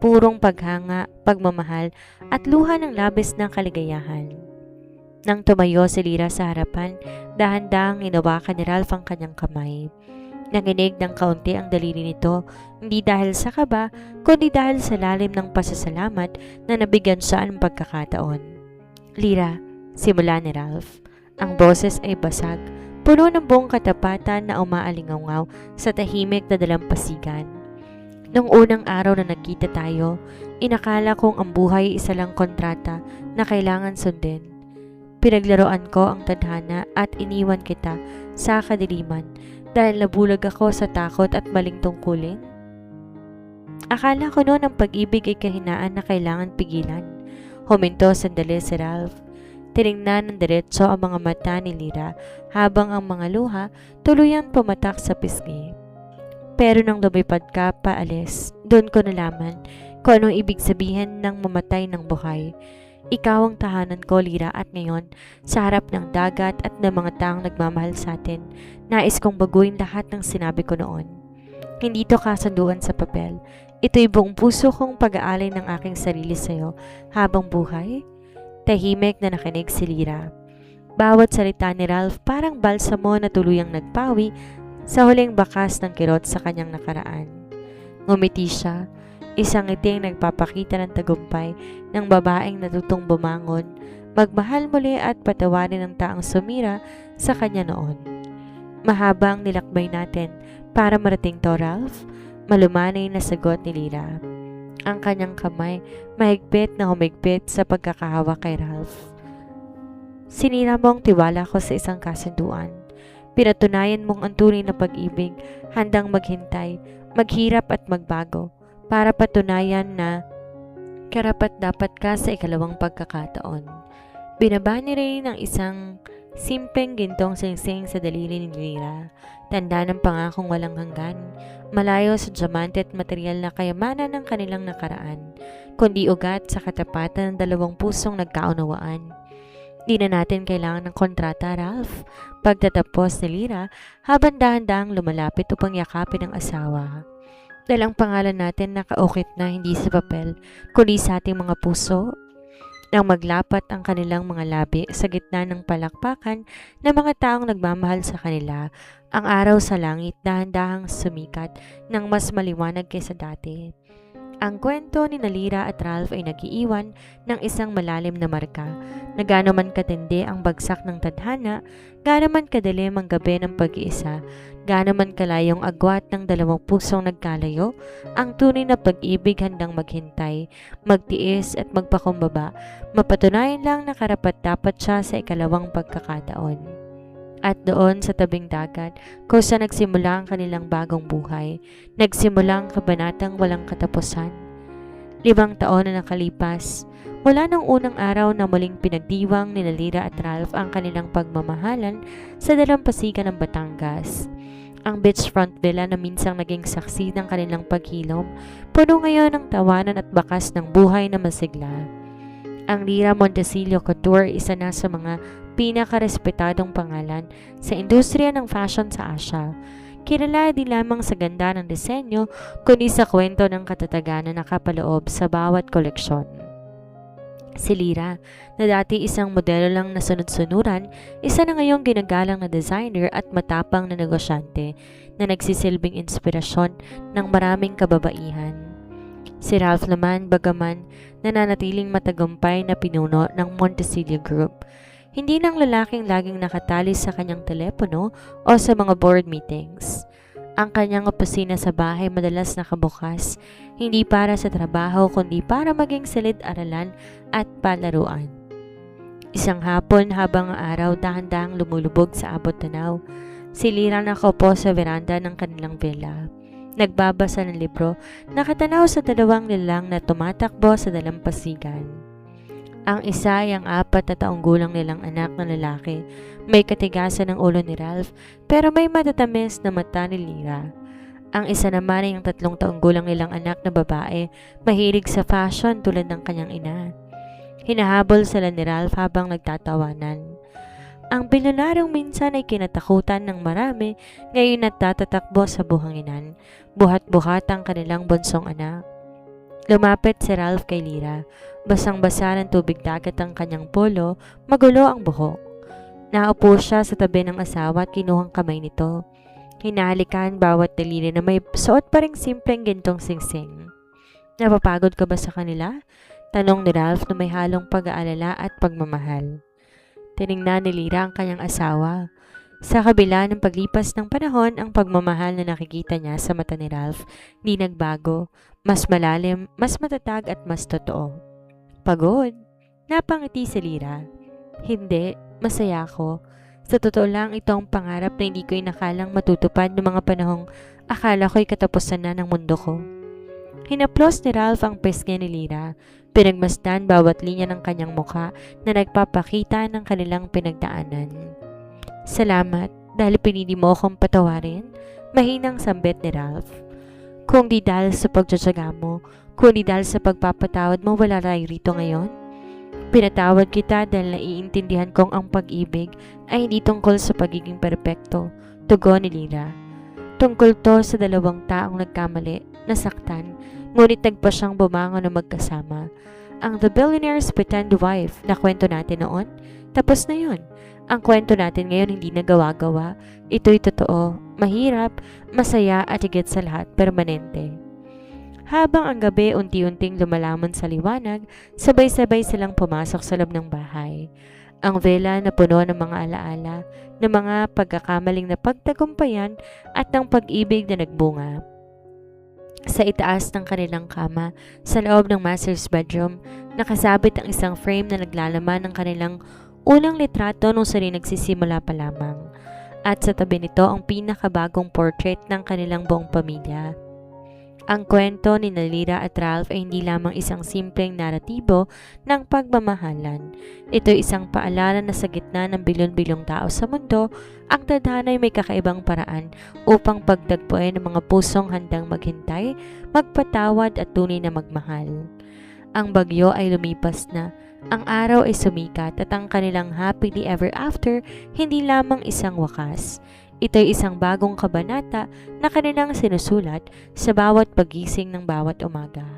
[SPEAKER 2] purong paghanga, pagmamahal at luha ng labis ng kaligayahan. Nang tumayo si Lyra sa harapan, dahan-dahang hinawakan ni Ralph ang kanyang kamay. Nanginig ng kaunti ang daliri nito, hindi dahil sa kaba, kundi dahil sa lalim ng pasasalamat na nabigyan siya ng pagkakataon. Lyra, simula ni Ralph. Ang boses ay basag, puno ng buong katapatan na umaalingaw sa tahimik na dalampasigan. Nung unang araw na nagkita tayo, inakala kong ang buhay ay isa lang kontrata na kailangan sundin. Pinaglaruan ko ang tadhana at iniwan kita sa kadiliman dahil nabulag ako sa takot at maling tungkulin. Akala ko noon ang pag-ibig ay kahinaan na kailangan pigilan. Huminto sandali si Ralph. Tiningnan ng diretso ang mga mata ni Lyra habang ang mga luha tuluyang pumatak sa pisngi. Pero nang lumipad ka paalis, doon ko nalaman kung anong ibig sabihin ng mamatay ng buhay. Ikaw ang tahanan ko, Lyra, at ngayon, sa harap ng dagat at ng mga taong nagmamahal sa atin, nais kong baguhin lahat ng sinabi ko noon. Hindi ito kasunduan sa papel. Ito'y buong puso kong pag-aalay ng aking sarili sa'yo habang buhay. Tahimik na nakinig si Lyra. Bawat salita ni Ralph parang balsamo na tuluyang nagpawi sa huling bakas ng kirot sa kanyang nakaraan. Ngumiti siya. Isang ngiting nagpapakita ng tagumpay ng babaeng natutong bumangon, magmahal muli at patawarin ang taong sumira sa kanya noon. Mahaba ang nilakbay natin para marating to, Ralph. Malumanay na sagot ni Lyra. Ang kanyang kamay mahigpit na humigpit sa pagkakahawak kay Ralph. Sinira mo ang tiwala ko sa isang kasunduan. Pinatunayan mong ang tunay na pag-ibig, handang maghintay, maghirap at magbago para patunayan na karapat-dapat ka sa ikalawang pagkakataon. Binaba ni Ray ng isang simpleng gintong singsing sa daliri ni Lyra. Tanda ng pangakong walang hanggan, malayo sa diamante at material na kayamanan ng kanilang nakaraan, kundi ugat sa katapatan ng dalawang pusong nagkaunawaan. Di na natin kailangan ng kontrata, Ralph. Pagtatapos ni Lyra, habang dahan-dahang lumalapit upang yakapin ang asawa. Dahil ang pangalan natin nakaukit na hindi sa papel, kundi sa ating mga puso. Nang maglapat ang kanilang mga labi sa gitna ng palakpakan ng mga taong nagmamahal sa kanila, ang araw sa langit dahan-dahang sumikat ng mas maliwanag kaysa dati. Ang kwento ni Lyra at Ralph ay nagiiwan ng isang malalim na marka na gaano man katindi ang bagsak ng tadhana, gaano man kadilim ang gabi ng pag-iisa, gaano man kalayong agwat ng dalawang pusong nagkalayo, ang tunay na pag-ibig handang maghintay, magtiis at magpakumbaba, mapatunayan lang na karapat-dapat siya sa ikalawang pagkakataon. At doon sa tabing dagat, kung saan nagsimula ang kanilang bagong buhay, nagsimula ang kabanatang walang katapusan. 5 taon na nakalipas, mula nung unang araw na muling pinagdiwang ni Lyra at Ralph ang kanilang pagmamahalan sa dalampasigan ng Batangas. Ang beachfront villa na minsang naging saksi ng kanilang paghilom, puno ngayon ng tawanan at bakas ng buhay na masigla. Ang Lyra Montesillo Couture, isa na sa mga pinakarespetadong pangalan sa industriya ng fashion sa Asia. Kilala di lamang sa ganda ng disenyo, kundi sa kwento ng katatagan na nakapaloob sa bawat koleksyon. Si Lyra, na dati isang modelo lang na sunod-sunuran, isa na ngayong ginagalang na designer at matapang na negosyante na nagsisilbing inspirasyon ng maraming kababaihan. Si Ralph naman, bagaman nananatiling matagumpay na pinuno ng Montesillo Group, hindi ng lalaking laging nakatali sa kanyang telepono o sa mga board meetings. Ang kanyang opisina sa bahay madalas nakabukas, hindi para sa trabaho kundi para maging silid-aralan at palaruan. Isang hapon habang ang araw dahan-dahang lumulubog sa abot tanaw, si Lyra nakaupo sa veranda ng kanilang villa. Nagbabasa ng libro, nakatanaw sa 2 nilang na tumatakbo sa dalampasigan. Ang isa ay ang 4 na taong gulang nilang anak na lalaki. May katigasan ng ulo ni Ralph pero may matatamis na mata ni Lyra. Ang isa naman ay ang 3 taong gulang nilang anak na babae, mahilig sa fashion tulad ng kanyang ina. Hinahabol sila ni Ralph habang nagtatawanan. Ang bilyonarong minsan ay kinatakutan ng marami, ngayon nagtatatakbo sa buhanginan. Buhat-buhat ang kanilang bunsong anak. Lumapit si Ralph kay Lyra. Basang-basa ng tubig dagat ang kanyang polo, magulo ang buhok. Naupo siya sa tabi ng asawa at kinuhang kamay nito. Hinahalikan bawat daliri na may suot pa ring simpleng gintong singsing. Napapagod ka ba sa kanila? Tanong ni Ralph na may halong pag-aalala at pagmamahal. Tiningnan ni Lyra ang kanyang asawa. Sa kabila ng paglipas ng panahon, ang pagmamahal na nakikita niya sa mata ni Ralph di nagbago, mas malalim, mas matatag at mas totoo. Pagod? Napangiti si Lyra. Hindi, masaya ako. Sa totoo lang, ito ang pangarap na hindi ko inakalang matutupad ng mga panahong akala ko'y katapusan na ng mundo ko. Hinaplos ni Ralph ang pisngi ni Lyra. Pinagmasdan bawat linya ng kanyang mukha na nagpapakita ng kanilang pinagdaanan. Salamat dahil pinili mo akong patawarin, mahinang sambit ni Ralph. Kung di dahil sa pagtsatsaga mo, kundi dahil sa pagpapatawad mo, wala tayo rito ngayon. Pinatawad kita dahil naiintindihan kong ang pag-ibig ay hindi tungkol sa pagiging perpekto, tugon ni Lyra. Tungkol to sa 2 taong nagkamali, nasaktan, ngunit nagpa siyang bumangon na magkasama. Ang The Billionaire's Pretend Wife na kwento natin noon, tapos na yun. Ang kwento natin ngayon hindi nagawa-gawa. Ito'y totoo, mahirap, masaya at higit sa lahat, permanente. Habang ang gabi unti-unting lumalamon sa liwanag, sabay-sabay silang pumasok sa loob ng bahay. Ang vela na puno ng mga alaala, ng mga pagkakamaling na pagtagumpayan at ng pag-ibig na nagbunga. Sa itaas ng kanilang kama, sa loob ng master's bedroom, nakasabit ang isang frame na naglalaman ng kanilang unang litrato nung sila nagsisimula pa lamang. At sa tabi nito ang pinakabagong portrait ng kanilang buong pamilya. Ang kwento ni Lyra at Ralph ay hindi lamang isang simpleng naratibo ng pagmamahalan. Ito'y isang paalala na sa gitna ng bilyon-bilyong tao sa mundo, ang tadhana ay may kakaibang paraan upang pagtagpuin ng mga pusong handang maghintay, magpatawad at tunay na magmahal. Ang bagyo ay lumipas na, ang araw ay sumikat at ang kanilang happily ever after hindi lamang isang wakas. Ito'y isang bagong kabanata na kanilang sinusulat sa bawat pagising ng bawat umaga.